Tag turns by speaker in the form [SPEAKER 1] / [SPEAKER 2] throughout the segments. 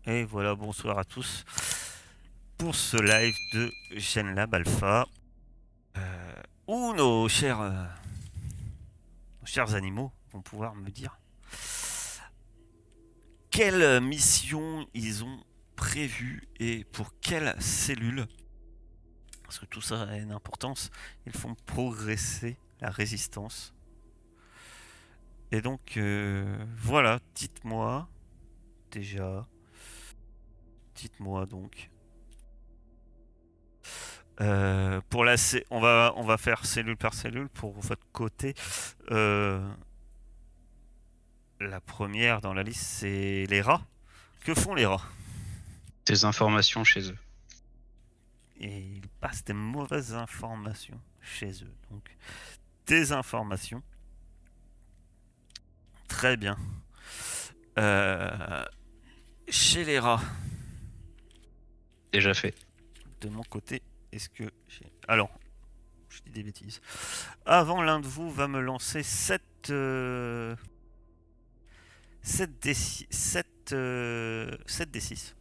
[SPEAKER 1] Et voilà, bonsoir à tous pour ce live de GenLab Alpha où nos chers animaux vont pouvoir me dire quelle mission ils ont prévue et pour quelle cellule. Parce que tout ça a une importance. Ils font progresser la résistance. Et donc, voilà, dites-moi déjà. Dites-moi donc. On va faire cellule par cellule pour votre côté. La première dans la liste, c'est les rats. Que font les rats?
[SPEAKER 2] Des informations chez eux.
[SPEAKER 1] Et ils passent des mauvaises informations chez eux. Donc, des informations. Très bien. Euh, Chez les rats,
[SPEAKER 2] Déjà fait.
[SPEAKER 1] de mon côté, est-ce que j'ai... Alors, je dis des bêtises. Avant, l'un de vous va me lancer 7 D6.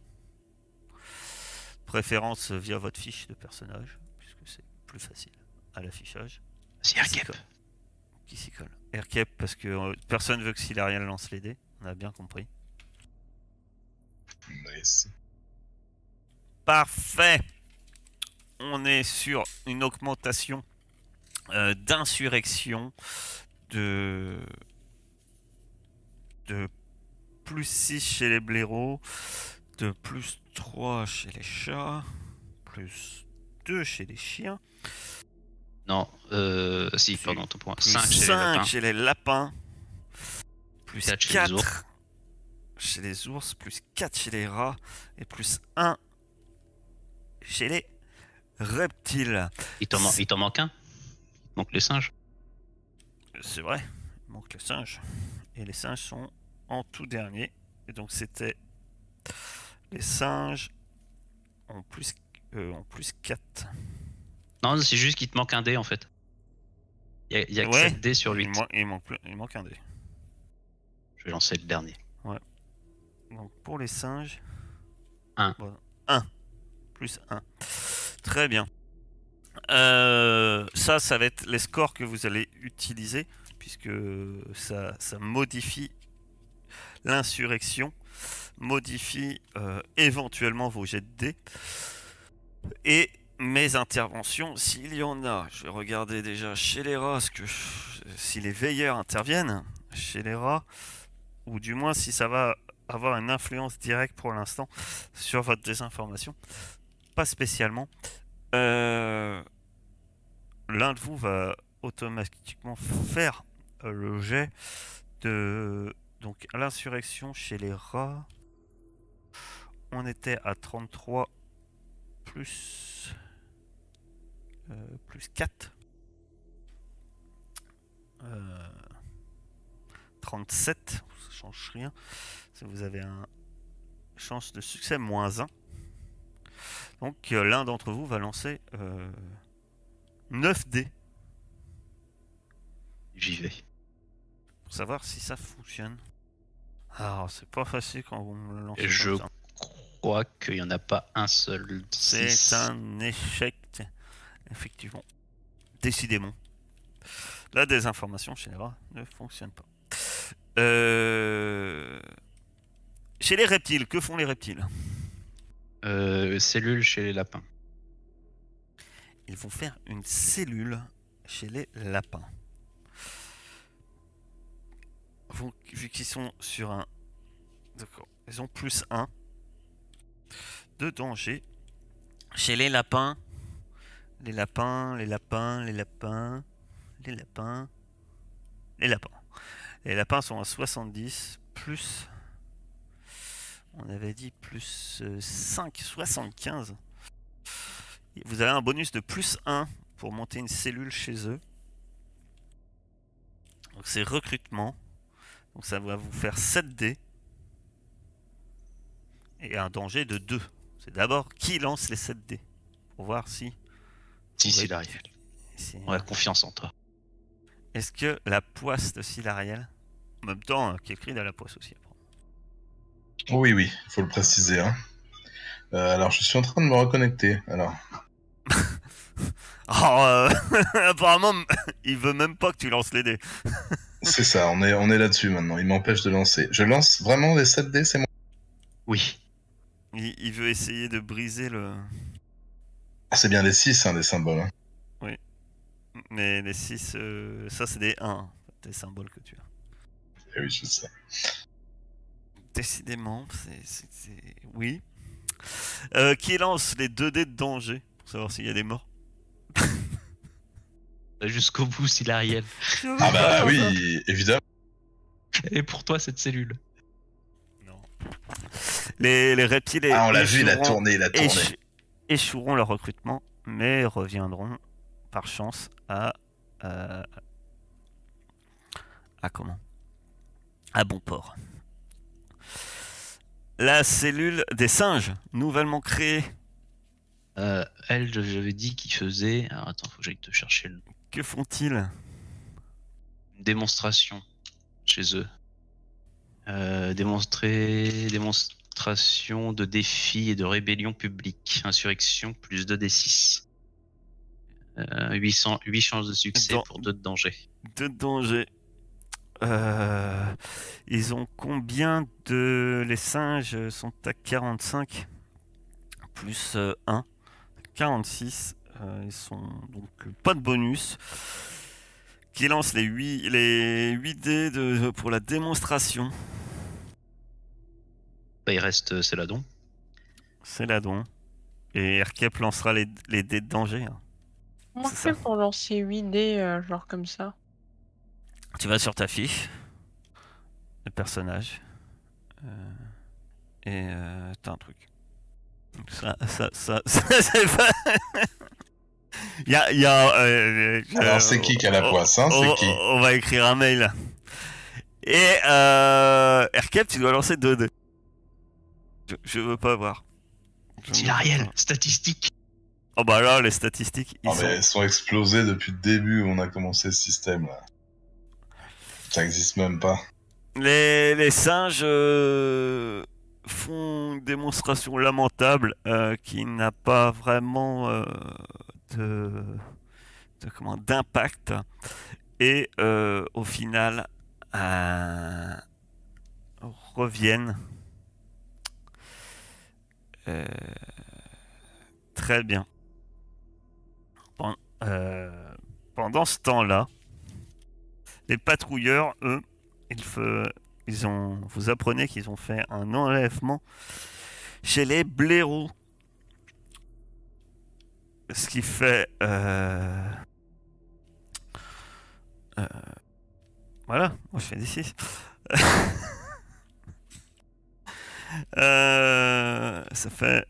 [SPEAKER 1] Préférence via votre fiche de personnage, puisque c'est plus facile à l'affichage.
[SPEAKER 2] C'est Aircap.
[SPEAKER 1] Qui s'y colle? Aircap, parce que personne veut que Silariel lance les dés, on a bien compris.
[SPEAKER 3] Nice.
[SPEAKER 1] Parfait. On est sur une augmentation d'insurrection de plus 6 chez les blaireaux, de plus 3 chez les chats, plus 2 chez les chiens.
[SPEAKER 2] Non, si, pardon, ton point.
[SPEAKER 1] Plus
[SPEAKER 2] 5 chez les
[SPEAKER 1] 5
[SPEAKER 2] lapins.
[SPEAKER 1] chez les lapins. Plus
[SPEAKER 2] 4 chez les
[SPEAKER 1] 4
[SPEAKER 2] ours.
[SPEAKER 1] chez les ours. Plus 4 chez les rats. Et plus 1 chez les reptiles.
[SPEAKER 2] Il t'en manque un. Il manque les singes.
[SPEAKER 1] C'est vrai, il manque les singes. Et les singes sont en tout dernier. Et donc c'était les singes en plus 4.
[SPEAKER 2] Non, c'est juste qu'il te manque un dé en fait. Il y a que
[SPEAKER 1] Ouais,
[SPEAKER 2] 7 dés sur 8.
[SPEAKER 1] il manque un dé.
[SPEAKER 2] Je vais lancer le dernier.
[SPEAKER 1] Donc pour les singes...
[SPEAKER 2] 1.
[SPEAKER 1] Voilà. 1. Plus 1. Très bien. Ça va être les scores que vous allez utiliser, puisque ça modifie l'insurrection, modifie éventuellement vos jets de dés. Et mes interventions, s'il y en a, je vais regarder déjà chez les rats, si les veilleurs interviennent chez les rats, ou du moins si ça va avoir une influence directe pour l'instant sur votre désinformation. Pas spécialement. L'un de vous va automatiquement faire le jet de... Donc à l'insurrection chez les rats, on était à 33 plus 4. 37, ça change rien. Si vous avez un chance de succès moins 1. Donc l'un d'entre vous va lancer 9 dés.
[SPEAKER 2] J'y vais.
[SPEAKER 1] Pour savoir si ça fonctionne. Alors c'est pas facile quand vous me le lancez
[SPEAKER 2] Je
[SPEAKER 1] comme ça.
[SPEAKER 2] crois qu'il n'y en a pas un seul.
[SPEAKER 1] C'est un échec, effectivement. Décidément. La désinformation chez les rats ne fonctionne pas. Chez les reptiles, que font les reptiles?
[SPEAKER 2] Cellules chez les lapins.
[SPEAKER 1] Ils vont faire une cellule chez les lapins. Vu qu'ils sont sur un... D'accord. Ils ont plus 1 de danger. Chez les lapins, les lapins, les lapins, les lapins, les lapins, les lapins. Les lapins sont à 70, plus... On avait dit plus 5, 75. Vous avez un bonus de plus 1 pour monter une cellule chez eux. Donc c'est recrutement. Donc ça va vous faire 7 dés. Et un danger de 2. C'est d'abord qui lance les 7 dés. Pour voir si...
[SPEAKER 2] Si, Silariel. On a confiance en toi.
[SPEAKER 1] Est-ce que la poisse de Silariel... En même temps, Kelkrid a la poisse aussi.
[SPEAKER 3] Oui, oui, il faut le préciser. Hein. Alors, je suis en train de me reconnecter. Alors,
[SPEAKER 1] Oh, apparemment, il veut même pas que tu lances les dés.
[SPEAKER 3] c'est ça, on est là-dessus maintenant. Il m'empêche de lancer. Je lance vraiment les 7 dés, c'est moi.
[SPEAKER 2] Oui.
[SPEAKER 1] Il veut essayer de briser le...
[SPEAKER 3] Ah, c'est bien les 6, hein, des symboles. Hein.
[SPEAKER 1] Oui. Mais les 6, ça c'est des 1, des symboles que tu as.
[SPEAKER 3] Eh oui, je sais.
[SPEAKER 1] Décidément, oui. Qui lance les 2 dés de danger pour savoir s'il y a des morts?
[SPEAKER 2] Jusqu'au bout, s'il Ariel.
[SPEAKER 3] Ah bah oui, évidemment.
[SPEAKER 2] Et pour toi, cette cellule.
[SPEAKER 1] Non. Les reptiles
[SPEAKER 3] Ah, on l'a vu,
[SPEAKER 1] échoueront,
[SPEAKER 3] il a tourné.
[SPEAKER 1] échoueront leur recrutement, mais reviendront par chance à comment? À bon port. La cellule des singes, nouvellement créée.
[SPEAKER 2] Elle, j'avais dit qu'il faisait. Alors attends, faut que j'aille te chercher le nom.
[SPEAKER 1] Que font-ils?
[SPEAKER 2] Une démonstration chez eux. Démonstration de défi et de rébellion publique. Insurrection plus 2d6. 8 chances de succès pour 2 de danger.
[SPEAKER 1] 2 de danger. Ils ont combien de... Les singes sont à 45 plus 1. 46. Ils sont donc pas de bonus. Qui lance les 8 dés pour la démonstration.
[SPEAKER 2] Bah, il reste Céladon.
[SPEAKER 1] C'est là donc. Et Erkep lancera les dés de danger. Hein.
[SPEAKER 4] Comment
[SPEAKER 1] C'est
[SPEAKER 4] je fais
[SPEAKER 1] ça.
[SPEAKER 4] pour lancer 8 dés, genre comme ça?
[SPEAKER 1] Tu vas sur ta fiche, le personnage, et t'as un truc. Donc ça c'est pas...
[SPEAKER 3] Alors, c'est qui a la poisse, hein? C'est qui?
[SPEAKER 1] On va écrire un mail. Et Erkep, tu dois lancer 2 dés. Je veux pas voir.
[SPEAKER 2] S'il Ariel, statistique.
[SPEAKER 1] Oh bah là, les statistiques,
[SPEAKER 3] mais elles sont explosées depuis le début où on a commencé ce système là. Ça existe même pas.
[SPEAKER 1] Les singes font une démonstration lamentable qui n'a pas vraiment d'impact et au final reviennent très bien. Pendant ce temps-là, les patrouilleurs, eux, vous apprenez qu'ils ont fait un enlèvement chez les blaireaux. Ce qui fait... voilà, moi je fais des 6. Ça fait...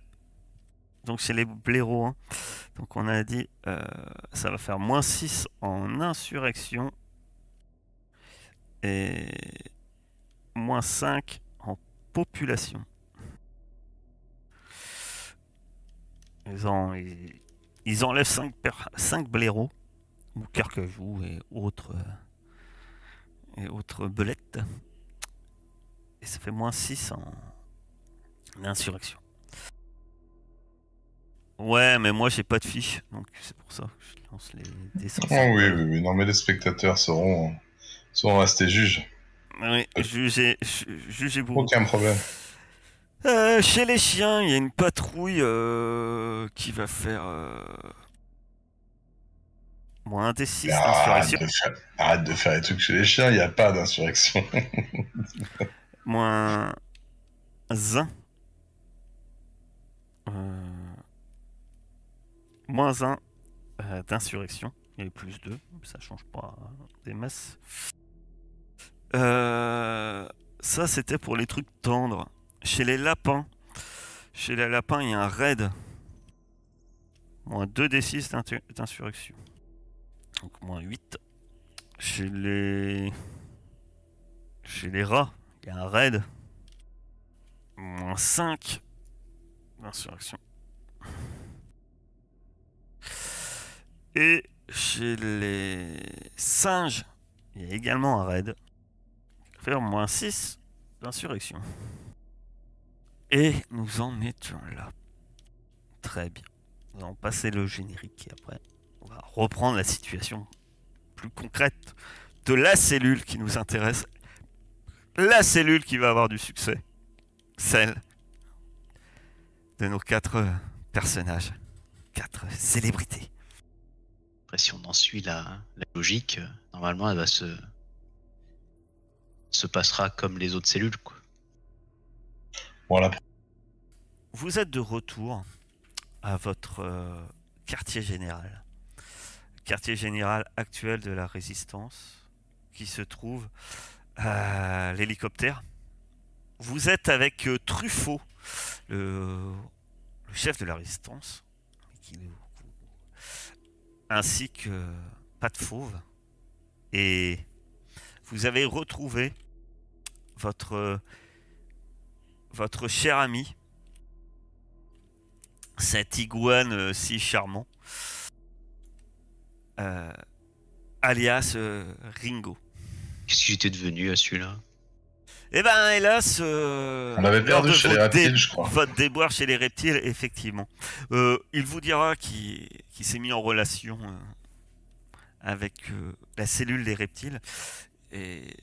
[SPEAKER 1] Donc chez les blaireaux, hein. Donc on a dit ça va faire -6 en insurrection et -5 en population. Ils enlèvent 5 blaireaux ou carcajou et autres belettes. Et ça fait -6 en insurrection. Ouais, mais moi j'ai pas de fiche, donc c'est pour ça que je lance les dessins.
[SPEAKER 3] Oh oui. Non, mais les spectateurs seront restés juges.
[SPEAKER 1] Oui, jugez-vous.
[SPEAKER 3] Aucun problème.
[SPEAKER 1] Chez les chiens, il y a une patrouille qui va faire -6 d'insurrection.
[SPEAKER 3] Arrête de faire les trucs chez les chiens, il n'y a pas d'insurrection.
[SPEAKER 1] -1. -1 d'insurrection. Et +2, ça change pas des masses. Ça, c'était pour les trucs tendres. Chez les lapins, il y a un raid. -2d6 d'insurrection. Donc -8. Chez les rats, il y a un raid. -5 d'insurrection. Et chez les singes, il y a également un raid. Faire -6 d'insurrection. Et nous en étions là. Très bien. Nous allons passer le générique et après, on va reprendre la situation plus concrète de la cellule qui nous intéresse. La cellule qui va avoir du succès. Celle de nos 4 personnages. 4 célébrités.
[SPEAKER 2] Après, si on en suit la logique, normalement, elle va se passera comme les autres cellules, quoi.
[SPEAKER 3] Voilà.
[SPEAKER 1] Vous êtes de retour à votre quartier général. Quartier général actuel de la Résistance, qui se trouve à l'hélicoptère. Vous êtes avec Truffaut, le chef de la Résistance, ainsi que Pat Fauve. Et vous avez retrouvé votre cher ami, cet iguane si charmant, alias Ringo.
[SPEAKER 2] Qu'est-ce que j'étais devenu à celui-là?
[SPEAKER 1] Eh ben, hélas,
[SPEAKER 3] On l'avait
[SPEAKER 1] lors
[SPEAKER 3] perdu
[SPEAKER 1] de
[SPEAKER 3] chez les reptiles, je crois.
[SPEAKER 1] votre déboire chez les reptiles, effectivement. Il vous dira qu'il s'est mis en relation avec la cellule des reptiles. Et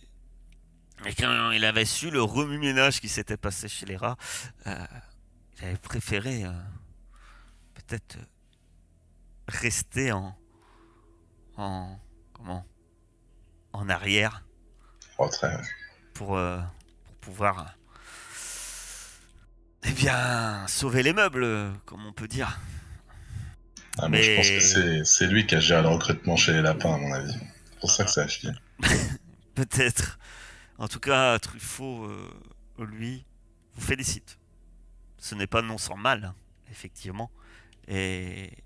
[SPEAKER 1] quand il avait su le remue-ménage qui s'était passé chez les rats, il avait préféré peut-être rester en arrière
[SPEAKER 3] Oh, très...
[SPEAKER 1] pour pouvoir sauver les meubles, comme on peut dire.
[SPEAKER 3] Ah, mais je pense que c'est lui qui a géré le recrutement chez les lapins, à mon avis. C'est pour ça que ça a chié.
[SPEAKER 1] Peut-être. En tout cas, Truffaut, lui, vous félicite. Ce n'est pas non sans mal, hein, effectivement. Et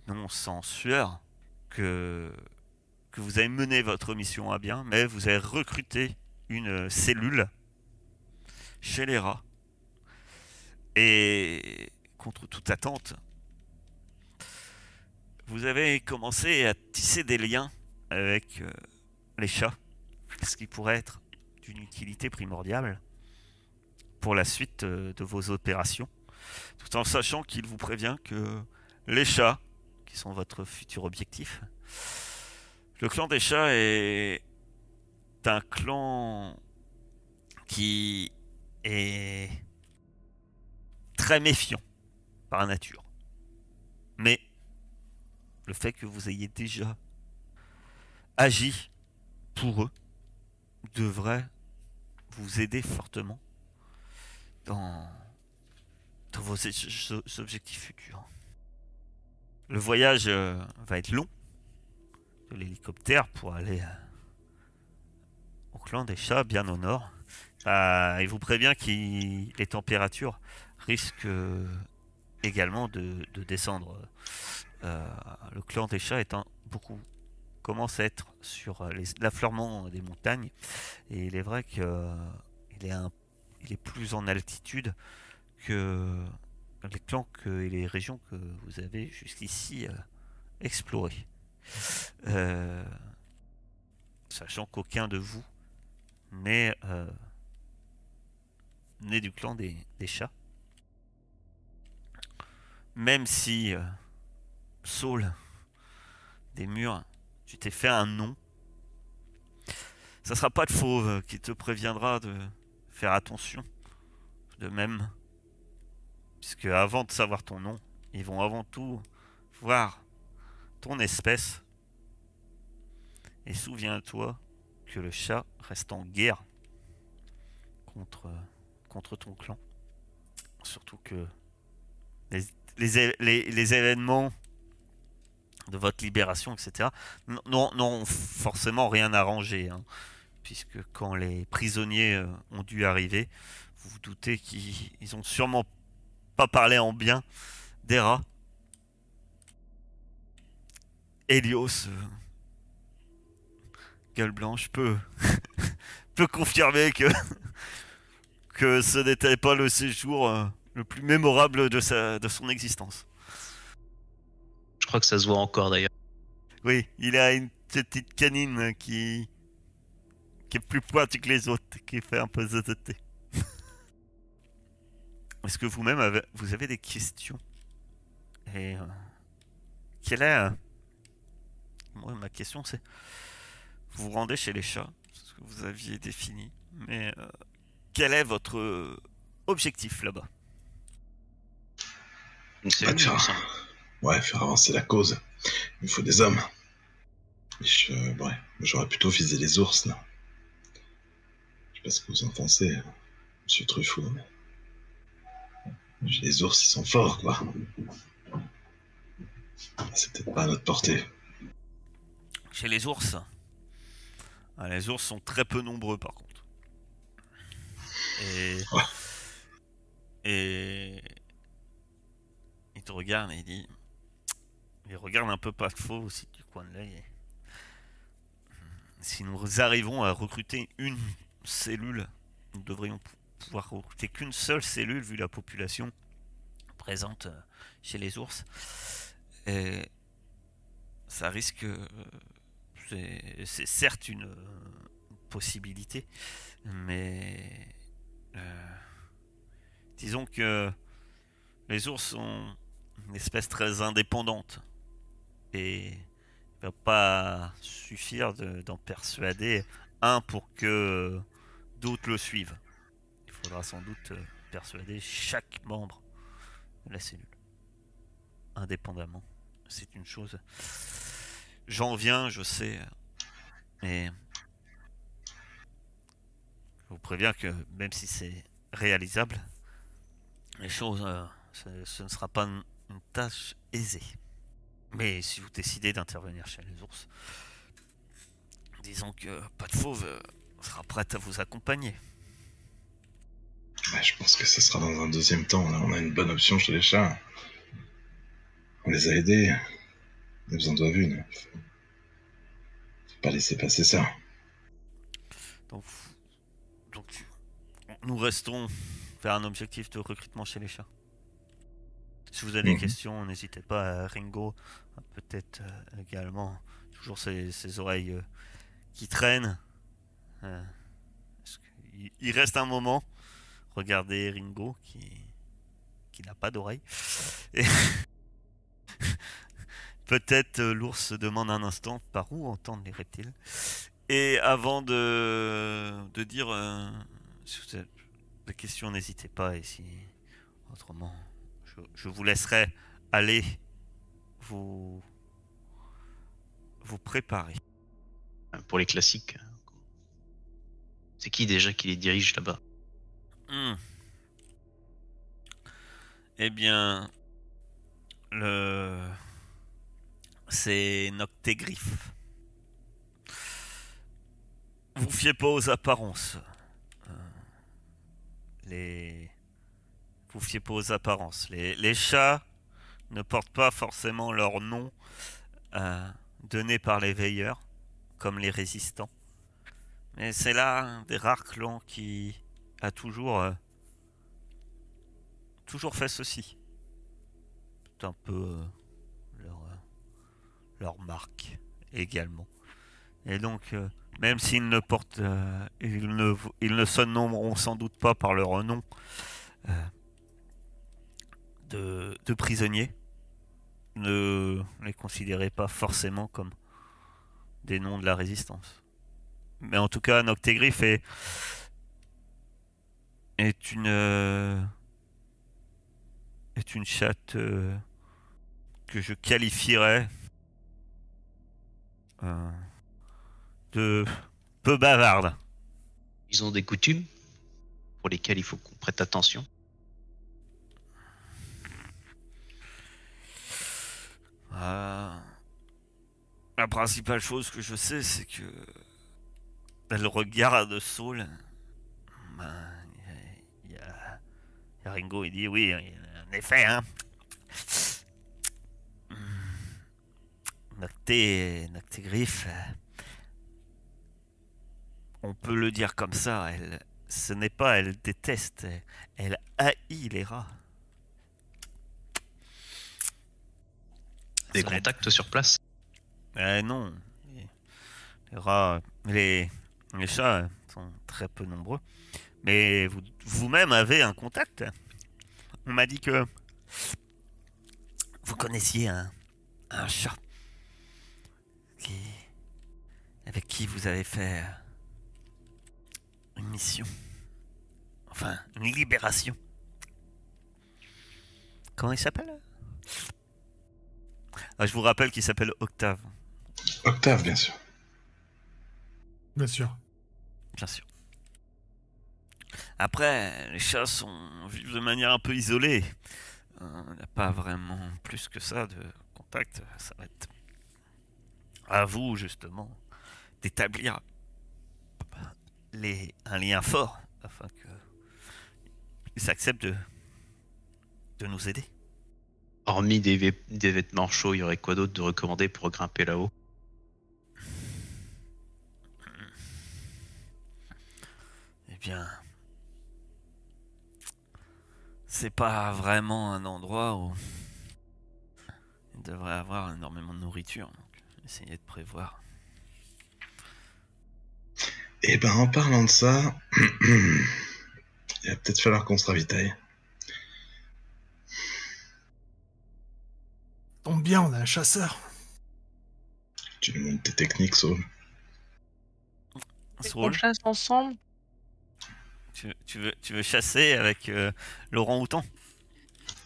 [SPEAKER 1] non sans sueur que vous avez mené votre mission à bien, mais vous avez recruté une cellule chez les rats. Et contre toute attente, vous avez commencé à tisser des liens avec les chats, ce qui pourrait être d'une utilité primordiale pour la suite de vos opérations, tout en sachant qu'il vous prévient que les chats, qui sont votre futur objectif, le clan des chats est un clan qui est très méfiant par nature. Mais le fait que vous ayez déjà agi pour eux devrait vous aider fortement dans vos objectifs futurs. Le voyage va être long de l'hélicoptère pour aller au clan des chats, bien au nord. Il vous prévient que les températures risquent également de descendre. Le clan des chats commence à être sur l'affleurement des montagnes, et il est vrai qu'il est plus en altitude que les clans et les régions que vous avez jusqu'ici explorées. Sachant qu'aucun de vous n'est du clan des chats. Même si Saul des Murs, tu t'es fait un nom, ça sera pas de Fauve qui te préviendra de faire attention. De même, puisque avant de savoir ton nom, ils vont avant tout voir ton espèce. Et souviens-toi que le chat reste en guerre contre ton clan. Surtout que les événements de votre libération, etc., n'ont forcément rien arrangé, hein, puisque quand les prisonniers ont dû arriver, vous vous doutez qu'ils ont sûrement pas parlé en bien des rats. Hélios, gueule blanche, peut confirmer que ce n'était pas le séjour le plus mémorable de son existence.
[SPEAKER 2] Je crois que ça se voit encore d'ailleurs.
[SPEAKER 1] Oui, il a une petite canine qui est plus pointue que les autres, qui fait un peu zozoter. est-ce que vous-même vous avez des questions? Et quelle est... moi, ma question c'est, vous vous rendez chez les chats, c'est ce que vous aviez défini, mais quel est votre objectif là-bas?
[SPEAKER 2] Une cellule, il me semble.
[SPEAKER 3] Ouais, faire avancer la cause. Il faut des hommes. Ouais, j'aurais plutôt visé les ours, là. Je sais pas ce que vous en pensez, monsieur Truffaut, mais... Les ours, ils sont forts, quoi. C'est peut-être pas à notre portée.
[SPEAKER 1] Chez les ours? Ah, les ours sont très peu nombreux, par contre.
[SPEAKER 3] Ouais.
[SPEAKER 1] Et... il te regarde et il dit... Il regarde un peu pas faux aussi du coin de l'œil. Si nous arrivons à recruter une cellule, nous devrions pouvoir recruter qu'une seule cellule vu la population présente chez les ours. Et ça risque... c'est certes une possibilité, mais disons que les ours sont une espèce très indépendante et il va pas suffire d'en persuader un pour que d'autres le suivent. Il faudra sans doute persuader chaque membre de la cellule indépendamment. C'est une chose. J'en viens, je sais, mais je vous préviens que même si c'est réalisable, les choses, ce ne sera pas une tâche aisée. Mais si vous décidez d'intervenir chez les ours, disons que Pas de Fauve sera prête à vous accompagner.
[SPEAKER 3] Ouais, je pense que ce sera dans un deuxième temps. Là, on a une bonne option chez les chats. On les a aidés. Ils en doivent une. Faut pas laisser passer ça.
[SPEAKER 1] Donc nous restons vers un objectif de recrutement chez les chats. Si vous avez des questions, n'hésitez pas à Ringo, peut-être également toujours ses oreilles qui traînent. Il reste un moment. Regardez Ringo qui n'a pas d'oreille. Et peut-être l'ours se demande un instant par où entendre les reptiles. Et avant de dire si vous avez des questions, n'hésitez pas. Et si autrement, je vous laisserai aller vous préparer.
[SPEAKER 2] Pour les classiques. C'est qui déjà qui les dirige là-bas?
[SPEAKER 1] Eh bien, c'est Noctégriffe. Vous fiez pas aux apparences. Vous fiez pas aux apparences. Les chats ne portent pas forcément leur nom donné par les veilleurs, comme les résistants. Mais c'est là un des rares clans qui a toujours fait ceci. C'est un peu leur marque également. Et donc, même s'ils ne portent, ils ne se nommeront sans doute pas par leur nom de prisonniers. Ne les considérez pas forcément comme des noms de la résistance. Mais en tout cas, Noctégriffe est une chatte que je qualifierais de peu bavarde.
[SPEAKER 2] Ils ont des coutumes pour lesquelles il faut qu'on prête attention.
[SPEAKER 1] La principale chose que je sais, c'est que elle regarde Saul. Il y a Ringo, il dit oui, en effet, hein. Noctégriffe, on peut le dire comme ça, ce n'est pas elle déteste, elle haït les rats.
[SPEAKER 2] Des contacts sur place?
[SPEAKER 1] Non. Les rats, les chats sont très peu nombreux. Mais vous-même avez un contact. On m'a dit que vous connaissiez un chat qui, avec qui vous avez fait une mission. Enfin, une libération. Comment il s'appelle? Je vous rappelle qu'il s'appelle Octave.
[SPEAKER 3] Octave, bien sûr.
[SPEAKER 5] Bien sûr.
[SPEAKER 1] Bien sûr. Après, les chats vivent de manière un peu isolée. Il n'y a pas vraiment plus que ça de contact. Ça va être à vous, justement, d'établir un lien fort afin qu'ils acceptent de nous aider.
[SPEAKER 2] Hormis des vêtements chauds, il y aurait quoi d'autre de recommandé pour grimper là-haut?
[SPEAKER 1] Eh bien, c'est pas vraiment un endroit où il devrait avoir énormément de nourriture. Donc, essayez de prévoir.
[SPEAKER 3] Eh ben, en parlant de ça, il va peut-être falloir qu'on se ravitaille.
[SPEAKER 5] Tombe bien, on a un chasseur.
[SPEAKER 3] Tu nous montres tes techniques, Saul.
[SPEAKER 4] On
[SPEAKER 1] Saul,
[SPEAKER 4] chasse ensemble.
[SPEAKER 1] tu veux chasser avec Laurent Houtan?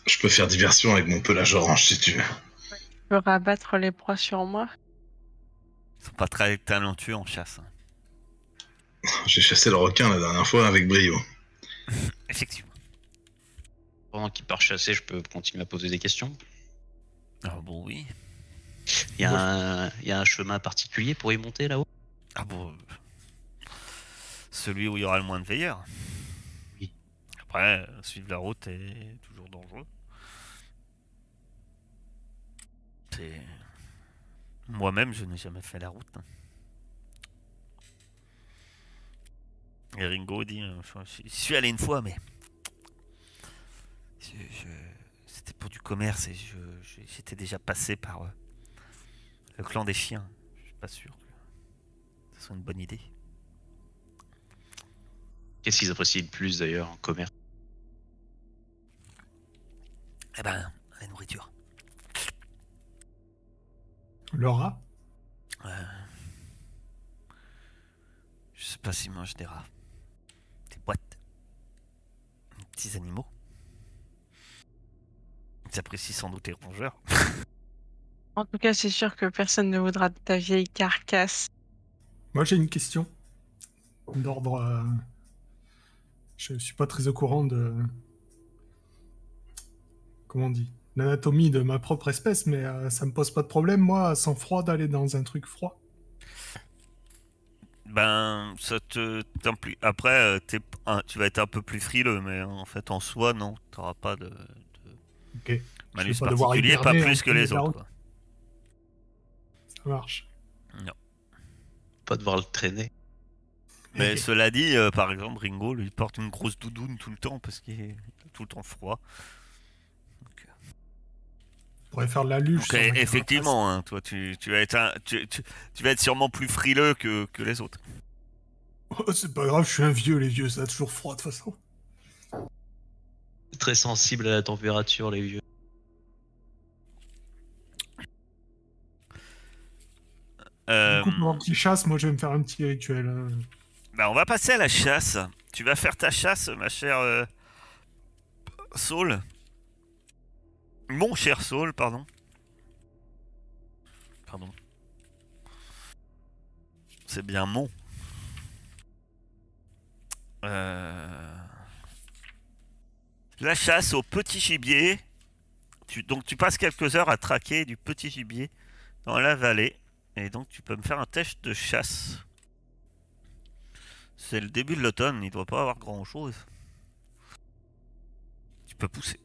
[SPEAKER 3] Je peux faire diversion avec mon pelage orange si tu veux.
[SPEAKER 4] Tu peux rabattre les proies sur moi.
[SPEAKER 1] Ils sont pas très talentueux en chasse.
[SPEAKER 3] J'ai chassé le requin la dernière fois avec brio.
[SPEAKER 1] Effectivement.
[SPEAKER 2] Pendant qu'il part chasser, je peux continuer à poser des questions.
[SPEAKER 1] Ah bon, oui.
[SPEAKER 2] Il y a un chemin particulier pour y monter là-haut?
[SPEAKER 1] Ah bon. Celui où il y aura le moins de veilleurs.
[SPEAKER 2] Oui.
[SPEAKER 1] Après, suivre la route est toujours dangereux. Moi-même, je n'ai jamais fait la route. Et Ringo dit, je suis allé une fois, mais c'était pour du commerce et j'étais déjà passé par le clan des chiens. Je suis pas sûr que ce soit une bonne idée.
[SPEAKER 2] Qu'est-ce qu'ils apprécient le plus d'ailleurs en commerce?
[SPEAKER 1] Eh ben, la nourriture.
[SPEAKER 5] Laura?
[SPEAKER 1] Je sais pas s'ils mangent des rats. Des boîtes. Des petits animaux. Ils apprécient sans doute les rongeurs.
[SPEAKER 4] En tout cas, c'est sûr que personne ne voudra de ta vieille carcasse.
[SPEAKER 5] Moi, j'ai une question. D'ordre... Je suis pas très au courant de... Comment on dit? L'anatomie de ma propre espèce, mais ça me pose pas de problème, moi, sans froid, d'aller dans un truc froid.
[SPEAKER 1] Ben, ça te t'impli- Après, tu vas être un peu plus frileux, mais en fait, en soi, non, t'auras pas de
[SPEAKER 5] Ok. Je
[SPEAKER 1] malus
[SPEAKER 5] vais pas devoir
[SPEAKER 1] particulier, pas
[SPEAKER 5] hiberner
[SPEAKER 1] plus
[SPEAKER 5] en
[SPEAKER 1] que les
[SPEAKER 5] plein
[SPEAKER 1] autres.
[SPEAKER 5] milieu de la
[SPEAKER 1] Quoi.
[SPEAKER 5] Ça marche.
[SPEAKER 2] Pas devoir le traîner.
[SPEAKER 1] Mais cela dit, par exemple, Ringo, lui, porte une grosse doudoune tout le temps parce qu'il est tout le temps froid.
[SPEAKER 5] On pourrait faire de la luge.
[SPEAKER 1] Donc,
[SPEAKER 5] sur ma
[SPEAKER 1] effectivement, hein, toi, tu vas être tu vas être sûrement plus frileux que les autres.
[SPEAKER 5] carapace. Oh, c'est pas grave, je suis un vieux, les vieux, ça a toujours froid de toute façon.
[SPEAKER 2] Très sensible à la température, les vieux.
[SPEAKER 1] Euh,
[SPEAKER 5] Du coup, pendant qu'ils chassent, moi je vais me faire un petit rituel.
[SPEAKER 1] Bah, on va passer à la chasse. Tu vas faire ta chasse, ma chère Saul. Mon cher Saul, pardon. Pardon. C'est bien mon. La chasse au petit gibier. Donc tu passes quelques heures à traquer du petit gibier dans la vallée. Et donc tu peux me faire un test de chasse. C'est le début de l'automne, il doit pas avoir grand chose. Tu peux pousser.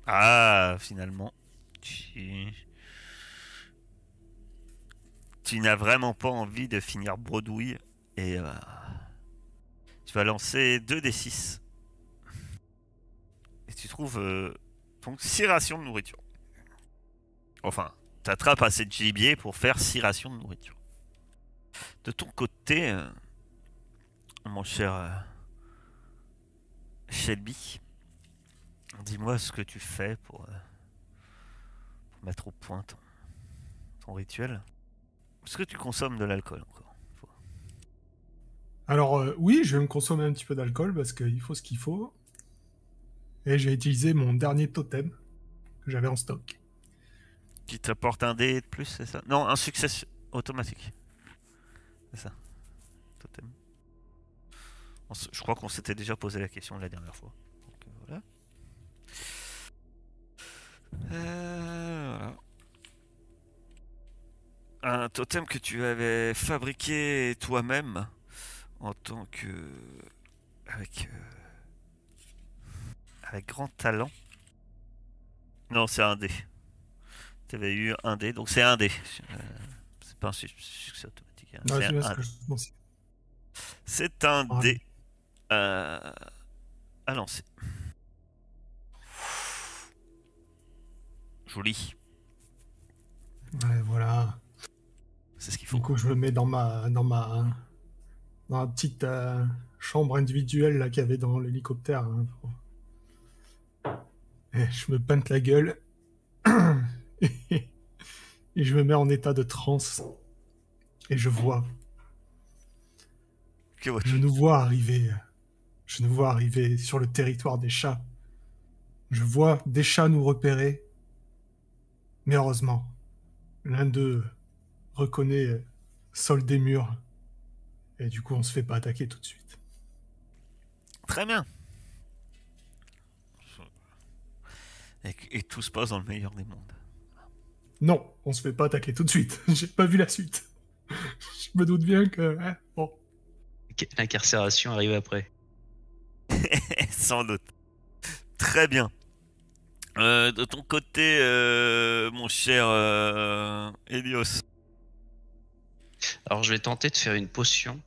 [SPEAKER 1] Ah, finalement. Tu n'as vraiment pas envie de finir bredouille. Et tu vas lancer 2d6. Et tu trouves donc 6 rations de nourriture. Enfin, tu attrapes assez de gibier pour faire 6 rations de nourriture. De ton côté, mon cher Shelby, Dis-moi ce que tu fais pour mettre au point ton rituel. Est-ce que tu consommes de l'alcool encore?
[SPEAKER 5] Alors, oui, je vais me consommer un petit peu d'alcool parce qu'il faut ce qu'il faut. Et j'ai utilisé mon dernier totem que j'avais en stock.
[SPEAKER 1] Qui t'apporte un dé de plus, c'est ça? Non, un succès automatique. C'est ça. Totem. Je crois qu'on s'était déjà posé la question la dernière fois. Donc, voilà. Voilà. Un totem que tu avais fabriqué toi-même en tant que avec grand talent. Non, c'est un dé. Tu avais eu un dé, donc c'est un dé. C'est pas un succès automatique. Hein.
[SPEAKER 5] Non,
[SPEAKER 1] C'est
[SPEAKER 5] c'est bien ce
[SPEAKER 1] un,
[SPEAKER 5] que je pensais.
[SPEAKER 1] c'est un
[SPEAKER 5] Ah,
[SPEAKER 1] dé à lancer. Joli.
[SPEAKER 5] ouais, voilà.
[SPEAKER 1] C'est ce qu'il faut.
[SPEAKER 5] Du coup, je le mets dans ma petite chambre individuelle là qu'il y avait dans l'hélicoptère. Hein. Et je me peinte la gueule. Et je me mets en état de transe. Et je vois.
[SPEAKER 1] Que
[SPEAKER 5] Je
[SPEAKER 1] vois-tu?
[SPEAKER 5] nous vois arriver. Je nous vois arriver sur le territoire des chats. Je vois des chats nous repérer. Mais heureusement, l'un d'eux reconnaît Sol des murs. Et du coup, on se fait pas attaquer tout de suite.
[SPEAKER 1] Très bien. Et tout se passe dans le meilleur des mondes.
[SPEAKER 5] Non, on se fait pas attaquer tout de suite. J'ai pas vu la suite. Je me doute bien que... hein, bon.
[SPEAKER 2] L'incarcération arrive après.
[SPEAKER 1] Sans doute. Très bien. De ton côté, mon cher Helios.
[SPEAKER 2] Alors je vais tenter de faire une potion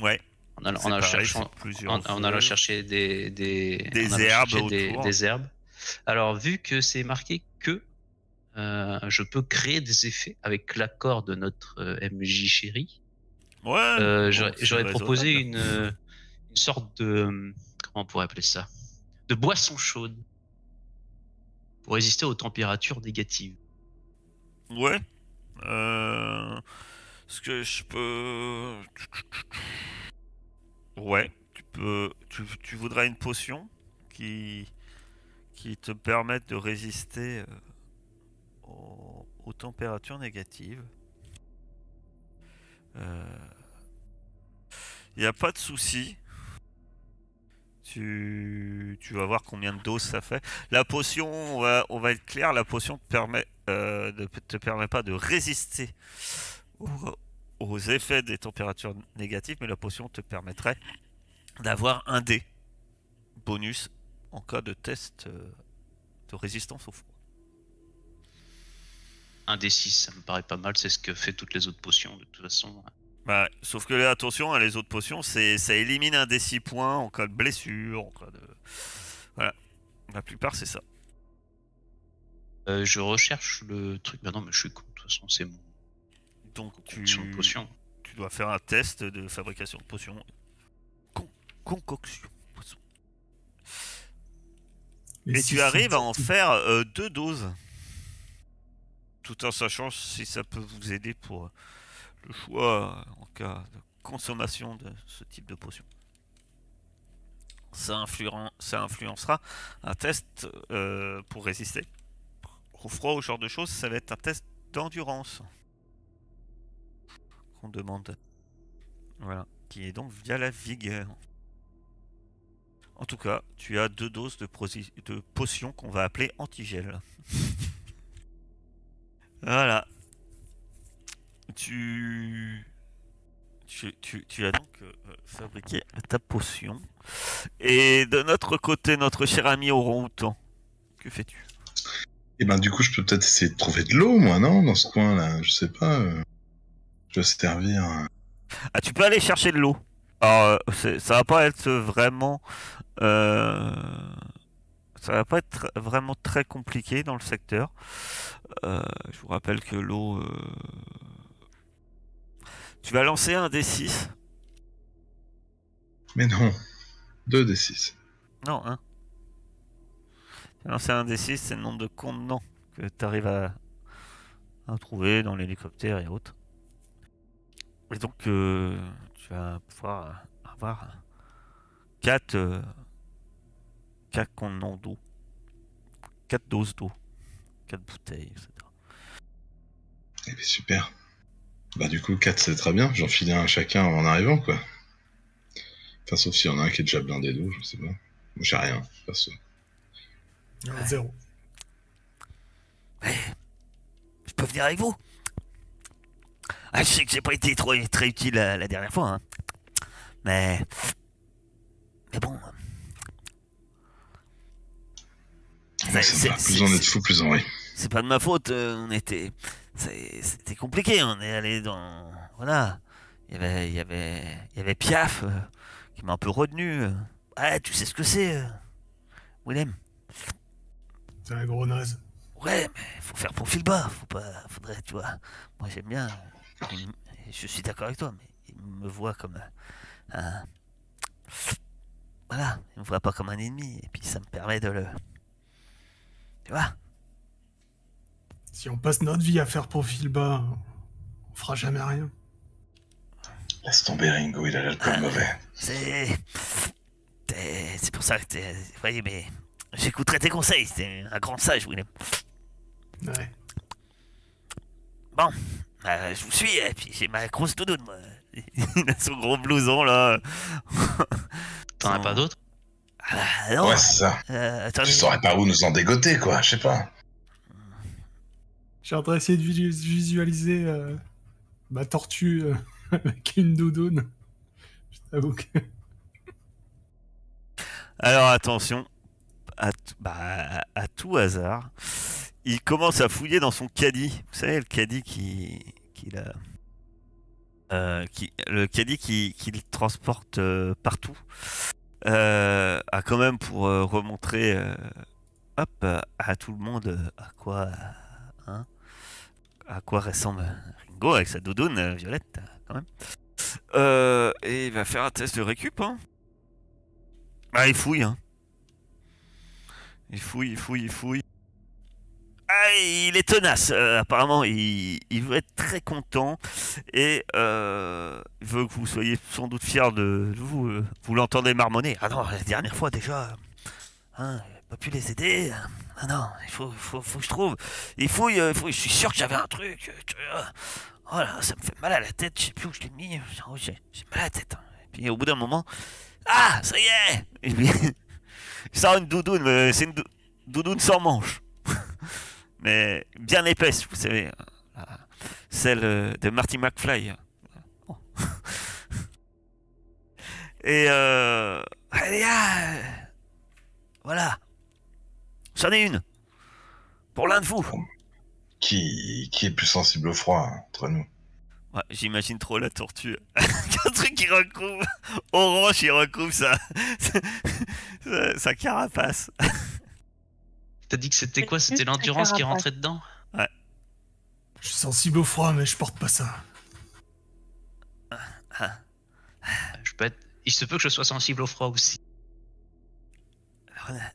[SPEAKER 1] Ouais.
[SPEAKER 2] en allant,
[SPEAKER 1] C'est
[SPEAKER 2] en allant
[SPEAKER 1] pareil,
[SPEAKER 2] cherchant-
[SPEAKER 1] c'est plusieurs
[SPEAKER 2] en allant
[SPEAKER 1] feuilles.
[SPEAKER 2] chercher
[SPEAKER 1] Des
[SPEAKER 2] en allant
[SPEAKER 1] herbes
[SPEAKER 2] chercher
[SPEAKER 1] autour.
[SPEAKER 2] des herbes. Alors vu que c'est marqué que je peux créer des effets avec l'accord de notre MJ chéri,
[SPEAKER 1] Ouais. Bon, c'est
[SPEAKER 2] j'aurais proposé
[SPEAKER 1] raisonnable.
[SPEAKER 2] une sorte de comment on pourrait appeler ça, de boisson chaude pour résister aux températures négatives.
[SPEAKER 1] Ouais. Ce que je peux. Ouais. Tu peux. Tu voudrais une potion qui te permette de résister aux températures négatives. Il n'y a pas de souci. Tu vas voir combien de doses ça fait. La potion, on va être clair, la potion te permet pas de résister aux effets des températures négatives, mais la potion te permettrait d'avoir un dé bonus en cas de test de résistance au froid.
[SPEAKER 2] Un D6, ça me paraît pas mal, c'est ce que fait toutes les autres potions de toute façon.
[SPEAKER 1] Bah, sauf que là, attention, hein, les autres potions, ça élimine un des 6 points en cas de blessure, en cas de... Voilà. La plupart, c'est ça.
[SPEAKER 2] Je recherche le truc. Bah non, mais je suis con. De toute façon, c'est mon
[SPEAKER 1] Donc,
[SPEAKER 2] concoction de potion.
[SPEAKER 1] tu dois faire un test de fabrication de potions. Concoction de potions. Et tu arrives à en faire 2 doses. Tout en sachant si ça peut vous aider pour le choix en cas de consommation de ce type de potion. Ça influencera un test pour résister au froid, au genre de choses. Ça va être un test d'endurance qu'on demande. Voilà, qui est donc via la vigueur. En tout cas, tu as 2 doses de potions qu'on va appeler antigel. Voilà. Tu as donc fabriqué ta potion. Et de notre côté, notre cher ami orang-outan, que fais-tu?
[SPEAKER 3] Et ben du coup, je peux peut-être essayer de trouver de l'eau, moi, non, dans ce coin-là. Je sais pas. Je vais servir.
[SPEAKER 1] Ah, tu peux aller chercher de l'eau. Alors, ça va pas être vraiment... ça va pas être vraiment très compliqué dans le secteur. Je vous rappelle que l'eau... Tu vas lancer un D6.
[SPEAKER 3] Mais non. 2 des 6.
[SPEAKER 1] Non, hein. Lancer un D6, c'est le nombre de contenants que tu arrives à trouver dans l'hélicoptère et autres. Et donc, tu vas pouvoir avoir 4 contenants d'eau. 4 doses d'eau. 4 bouteilles, etc.
[SPEAKER 3] Eh bien, super. Bah du coup, 4 c'est très bien. J'en file un à chacun en arrivant, quoi. Enfin, sauf s'il y en a un qui est déjà blindé d'eau, je sais pas. Moi, j'ai rien, perso.
[SPEAKER 5] 0.
[SPEAKER 1] Je peux venir avec vous? Je sais que j'ai pas été très utile la dernière fois, hein. Mais bon.
[SPEAKER 3] Moi, ça me va. Plus on est de fous, plus on rit.
[SPEAKER 1] C'est pas de ma faute, c'était compliqué, on est allé dans... Voilà. Il y avait Piaf qui m'a un peu retenu. Ouais, tu sais ce que c'est, Willem?
[SPEAKER 5] C'est un gros naze.
[SPEAKER 1] Ouais, mais faut faire profil bas, faudrait, tu vois. Moi j'aime bien, je suis d'accord avec toi, mais il me voit comme un... Voilà, il me voit pas comme un ennemi, et puis ça me permet de le... Tu vois?
[SPEAKER 5] Si on passe notre vie à faire profil bas, on fera jamais rien.
[SPEAKER 3] Laisse tomber Ringo, il a l'alcool mauvais.
[SPEAKER 1] C'est pour ça que vous voyez, mais j'écouterai tes conseils, c'est un grand sage, Willem.
[SPEAKER 5] Ouais.
[SPEAKER 1] Bon, je vous suis, et puis j'ai ma grosse doudoune, moi. Il a son gros blouson, là.
[SPEAKER 2] T'en as pas d'autres?
[SPEAKER 1] Ah, non.
[SPEAKER 3] Ouais, c'est ça.
[SPEAKER 1] Attendez.
[SPEAKER 3] Tu saurais pas où nous en dégoter, quoi, je sais pas.
[SPEAKER 5] J'ai en train d'essayer de visualiser ma tortue avec une doudoune. Je t'avoue que...
[SPEAKER 1] Alors attention, à tout hasard, il commence à fouiller dans son caddie. Vous savez, le caddie le caddie qui le transporte partout. A quand même pour remontrer à tout le monde à quoi ressemble Ringo avec sa doudoune violette quand même. Et il va faire un test de récup, hein. Ah, il fouille, hein. Il fouille. Ah, il est tenace. Apparemment, il veut être très content et il veut que vous soyez sans doute fiers de vous. Vous l'entendez marmonner. Ah non, la dernière fois déjà, hein, j'ai pas pu les aider. Ah non, il faut que je trouve. Il fouille, je suis sûr que j'avais un truc. Oh là, ça me fait mal à la tête. Je sais plus où je l'ai mis. Oh, j'ai mal à la tête, hein. Et puis au bout d'un moment, ah, ça y est. Et puis, il sort une doudoune, mais c'est une doudoune sans manche. Mais bien épaisse, vous savez. Celle de Marty McFly. Oh. Et allez, voilà. J'en ai une. Pour l'un de vous.
[SPEAKER 3] Qui est plus sensible au froid, hein, entre nous?
[SPEAKER 1] Ouais, j'imagine trop la tortue. Un truc qui recouvre. Orange, il recouvre sa carapace.
[SPEAKER 2] T'as dit que c'était quoi? C'était l'endurance qui rentrait dedans?
[SPEAKER 1] Ouais.
[SPEAKER 5] Je suis sensible au froid, mais je porte pas ça.
[SPEAKER 2] Il se peut que je sois sensible au froid aussi.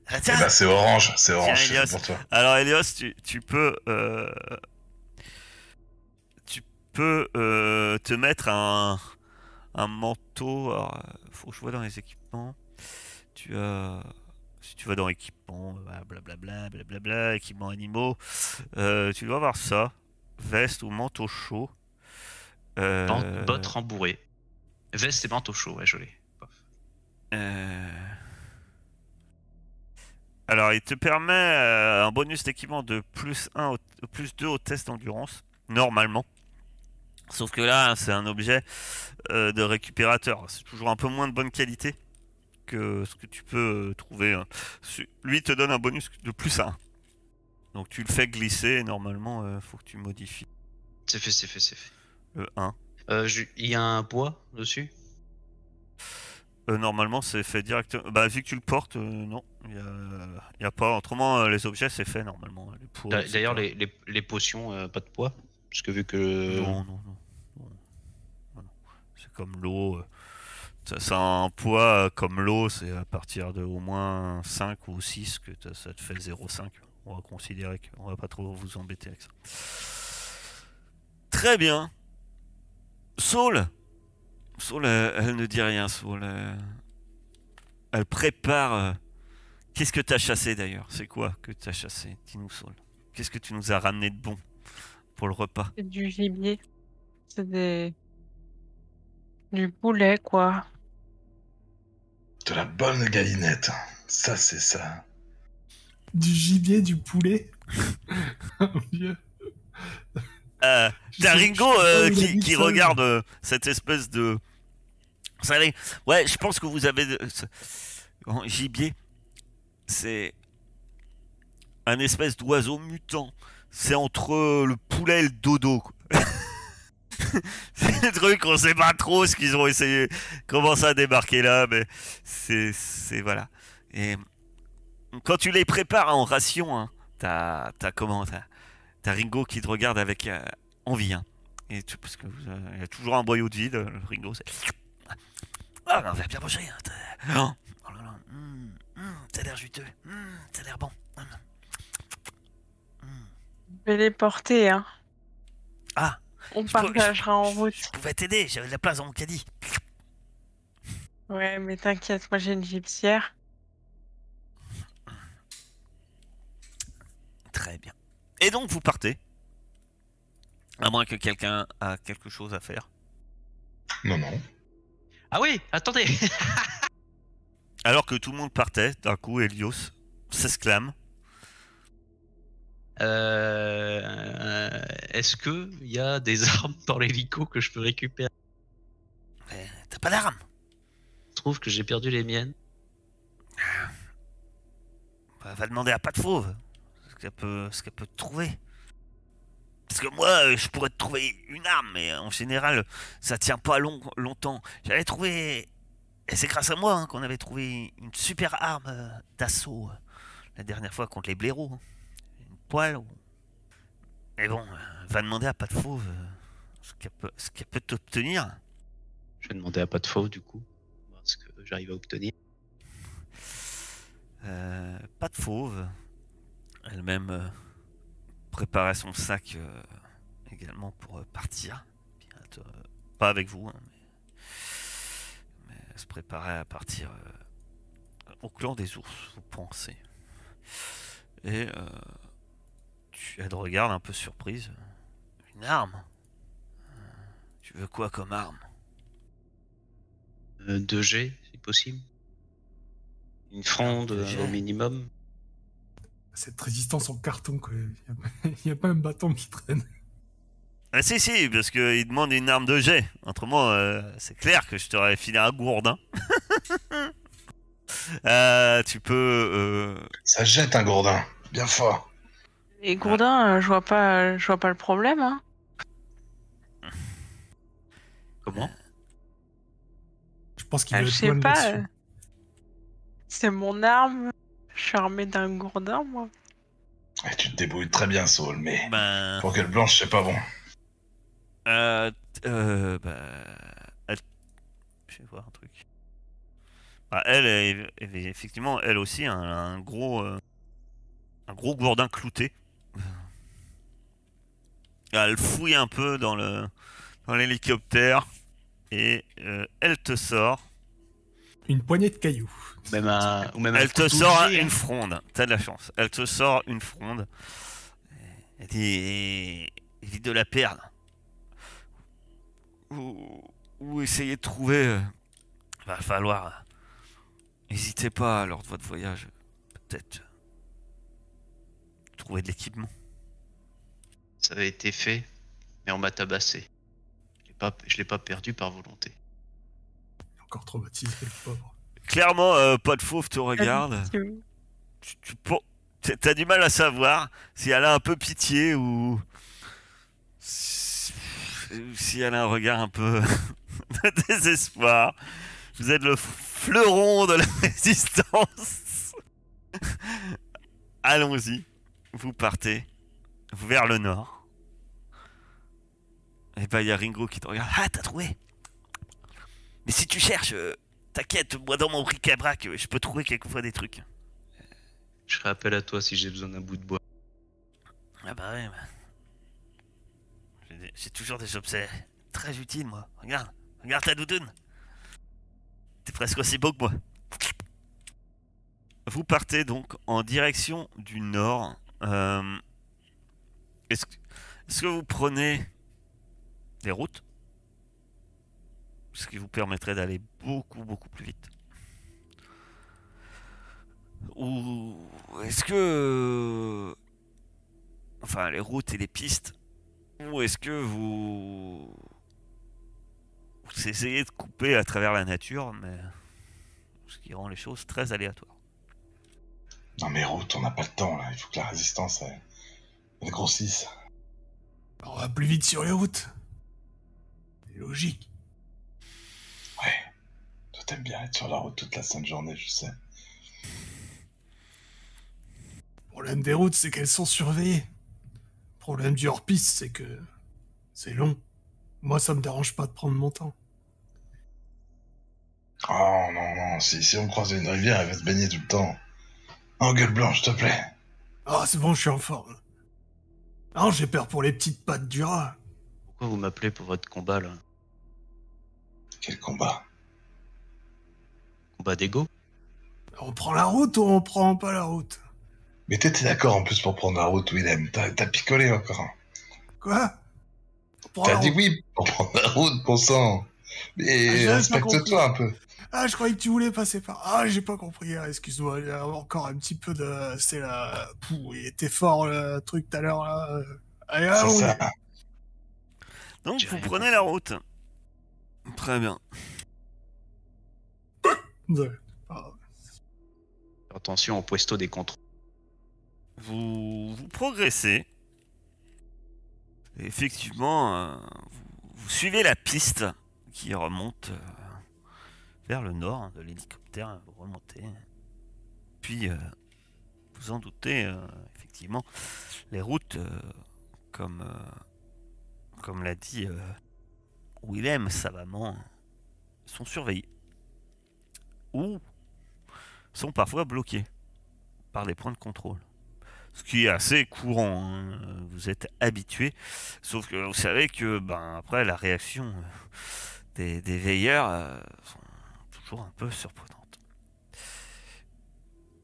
[SPEAKER 1] Ah, tiens.
[SPEAKER 3] Eh ben, c'est orange, c'est
[SPEAKER 1] Elios.
[SPEAKER 3] pour toi.
[SPEAKER 1] Alors Elios, tu peux te mettre un manteau. Alors, faut que je vois dans les équipements. Si tu vas dans équipements, blablabla, équipements animaux, tu dois avoir ça, veste ou manteau chaud.
[SPEAKER 2] Bottes rembourrées. Veste et manteau chaud, ouais, je l'ai.
[SPEAKER 1] Alors, il te permet un bonus d'équipement de +1 +2 au test d'endurance, normalement. Sauf que là, c'est un objet de récupérateur. C'est toujours un peu moins de bonne qualité que ce que tu peux trouver. Hein. Lui te donne un bonus de +1. Donc tu le fais glisser et normalement, faut que tu modifies.
[SPEAKER 2] C'est fait.
[SPEAKER 1] Le 1.
[SPEAKER 2] Il y a un bois dessus?
[SPEAKER 1] Normalement, c'est fait directement. Bah, vu que tu le portes, non. Il y a pas. Autrement, les objets, c'est fait normalement.
[SPEAKER 2] D'ailleurs, les potions, pas de poids? Parce que vu que...
[SPEAKER 1] Non. C'est comme l'eau. Ça a un poids comme l'eau, c'est à partir de au moins 5 ou 6 que ça te fait 0,5. On va considérer qu'on va pas trop vous embêter avec ça. Très bien. Saul. Saul, elle ne dit rien, Saul. Elle prépare. Qu'est-ce que t'as chassé d'ailleurs? C'est quoi que t'as chassé? Dis-nous, Saul. Qu'est-ce que tu nous as ramené de bon pour le repas?
[SPEAKER 4] C'est du gibier. C'est du poulet, quoi.
[SPEAKER 3] De la bonne galinette. Ça, c'est ça.
[SPEAKER 5] Du gibier, du poulet. Oh mon Dieu.
[SPEAKER 1] T'as Ringo qui
[SPEAKER 5] ça,
[SPEAKER 1] regarde cette espèce de... Vous savez, ouais, je pense que vous avez... gibier, c'est un espèce d'oiseau mutant. C'est entre le poulet et le dodo, quoi. C'est le truc, on sait pas trop ce qu'ils ont essayé, comment ça a débarqué là, mais c'est voilà. Et quand tu les prépares en ration, hein, t'as Ringo qui te regarde avec envie, hein. Et parce que il y a toujours un boyau de vide, le Ringo. Ah, on va bien manger. Hein, oh là là, t'as l'air juteux, t'as l'air bon.
[SPEAKER 4] Je vais les porter, hein.
[SPEAKER 1] Ah.
[SPEAKER 4] On partagera en route.
[SPEAKER 1] Je pouvais t'aider, j'avais de la place dans mon caddie.
[SPEAKER 4] Ouais, mais t'inquiète, moi j'ai une gypsière.
[SPEAKER 1] Très bien. Et donc vous partez. À moins que quelqu'un a quelque chose à faire.
[SPEAKER 3] Non, non.
[SPEAKER 2] Ah oui, attendez.
[SPEAKER 1] Alors que tout le monde partait, d'un coup, Helios s'exclame.
[SPEAKER 2] Est-ce que il y a des armes dans l'hélico que je peux récupérer?
[SPEAKER 1] T'as pas d'armes?
[SPEAKER 2] Je trouve que j'ai perdu les miennes.
[SPEAKER 1] Va demander à Pas de Fauve ce qu'elle peut te trouver. Parce que moi, je pourrais te trouver une arme, mais en général, ça tient pas longtemps. J'avais trouvé, et c'est grâce à moi hein, qu'on avait trouvé une super arme d'assaut la dernière fois contre les blaireaux. Hein. Une poêle. Mais bon, va demander à Pas de Fauve ce qu'elle peut t'obtenir.
[SPEAKER 2] Je vais demander à Pas de Fauve du coup, voir ce que j'arrive à obtenir.
[SPEAKER 1] Pas de Fauve, elle-même préparait son sac également pour partir. Pas avec vous, hein, mais elle se préparait à partir au clan des ours, vous pensez. Et elle te regarde un peu surprise. Une arme? Tu veux quoi comme arme?
[SPEAKER 2] 2G, si possible. Une fronde
[SPEAKER 1] 2G.
[SPEAKER 2] au minimum.
[SPEAKER 5] Cette résistance en carton, quoi. Il n'y a pas un bâton qui traîne.
[SPEAKER 1] Ah si, parce qu'il demande une arme de jet. Autrement, c'est clair que je t'aurais filé un gourdin. Tu peux...
[SPEAKER 3] Ça jette un gourdin. Bien fort.
[SPEAKER 4] Et Gourdin, je vois pas le problème, hein.
[SPEAKER 2] Comment?
[SPEAKER 5] Je pense qu'il va
[SPEAKER 4] Je
[SPEAKER 5] être
[SPEAKER 4] sais
[SPEAKER 5] mal
[SPEAKER 4] pas.
[SPEAKER 5] là-dessus.
[SPEAKER 4] C'est mon arme. Je suis armée d'un gourdin, moi.
[SPEAKER 3] Et tu te débrouilles très bien, Saul, mais
[SPEAKER 1] Ben...
[SPEAKER 3] pour qu'elle blanche, c'est pas bon.
[SPEAKER 1] Bah... Je vais voir un truc. Ah, elle, effectivement, elle aussi, un gros gourdin clouté. Elle fouille un peu dans l'hélicoptère et elle te sort.
[SPEAKER 5] Une poignée de cailloux.
[SPEAKER 2] Même un, ou même un
[SPEAKER 1] Elle te
[SPEAKER 2] couteau
[SPEAKER 1] sort
[SPEAKER 2] de jet,
[SPEAKER 1] une
[SPEAKER 2] hein.
[SPEAKER 1] fronde. T'as de la chance. Elle te sort une fronde. Elle dit, évite de la perdre. Ou essayez de trouver. Va falloir. N'hésitez pas lors de votre voyage. Peut-être trouver de l'équipement.
[SPEAKER 2] Ça avait été fait, mais on m'a tabassé. Je l'ai pas perdu par volonté.
[SPEAKER 5] Encore traumatisé, le pauvre.
[SPEAKER 1] Clairement, Pas de Fauve te regarde. T'as du mal à savoir si elle a un peu pitié ou si elle a un regard un peu de désespoir. Vous êtes le fleuron de la résistance. Allons-y. Vous partez vers le nord. Et bah il y a Ringo qui te regarde. Ah, t'as trouvé? Mais si tu cherches, t'inquiète, moi dans mon bric-à-brac, je peux trouver quelquefois des trucs.
[SPEAKER 2] Je ferai appel à toi si j'ai besoin d'un bout de bois.
[SPEAKER 1] Ah bah ouais, bah. J'ai toujours des objets très utiles, moi. Regarde ta doudoune. T'es presque aussi beau que moi. Vous partez donc en direction du nord. Est-ce que vous prenez des routes? Ce qui vous permettrait d'aller beaucoup plus vite. Ou est-ce que... Enfin, les routes et les pistes. Ou est-ce que vous essayez de couper à travers la nature, mais ce qui rend les choses très aléatoires.
[SPEAKER 3] Non mais route, on n'a pas le temps là, il faut que la résistance elle grossisse.
[SPEAKER 5] On va plus vite sur les routes. C'est logique.
[SPEAKER 3] Ouais, toi t'aimes bien être sur la route toute la sainte journée, je sais.
[SPEAKER 5] Le problème des routes, c'est qu'elles sont surveillées. Le problème du hors-piste, c'est que c'est long. Moi, ça me dérange pas de prendre mon temps.
[SPEAKER 3] Oh non, si on croise une rivière, elle va se baigner tout le temps. En gueule blanche, s'il te plaît.
[SPEAKER 5] Ah, c'est bon, je suis en forme. Non, j'ai peur pour les petites pattes du rat.
[SPEAKER 2] Pourquoi vous m'appelez pour votre combat là?
[SPEAKER 3] Quel combat.
[SPEAKER 2] Combat d'ego?
[SPEAKER 5] On prend la route ou on prend pas la route?
[SPEAKER 3] Mais t'étais d'accord en plus pour prendre la route, Willem. T'as picolé encore.
[SPEAKER 5] Quoi? On prend
[SPEAKER 3] T'as
[SPEAKER 5] la
[SPEAKER 3] dit
[SPEAKER 5] route.
[SPEAKER 3] oui pour prendre la route, bon sang. Mais
[SPEAKER 5] j'avais pas
[SPEAKER 3] respecte-toi un peu.
[SPEAKER 5] Ah, je croyais que tu voulais passer par... Ah, j'ai pas compris. Ah, excuse-moi, il y a encore un petit peu de... C'est la... Pouh, il était fort le truc tout à l'heure là. Allez,
[SPEAKER 3] C'est
[SPEAKER 5] oui.
[SPEAKER 3] ça.
[SPEAKER 1] Donc
[SPEAKER 2] J'ai
[SPEAKER 1] vous
[SPEAKER 2] rien
[SPEAKER 1] prenez
[SPEAKER 2] compris.
[SPEAKER 1] la route. Très bien.
[SPEAKER 5] Ouais. Ah,
[SPEAKER 2] Attention au puesto des contrôles.
[SPEAKER 1] Vous progressez. Et effectivement, vous suivez la piste qui remonte vers le nord de l'hélicoptère. Vous remontez. Puis, vous en doutez, effectivement, les routes, comme l'a dit Willem savamment, sont surveillées. Ou sont parfois bloquées par des points de contrôle. Ce qui est assez courant, hein. Vous êtes habitué, sauf que vous savez que après la réaction des veilleurs sont toujours un peu surprenantes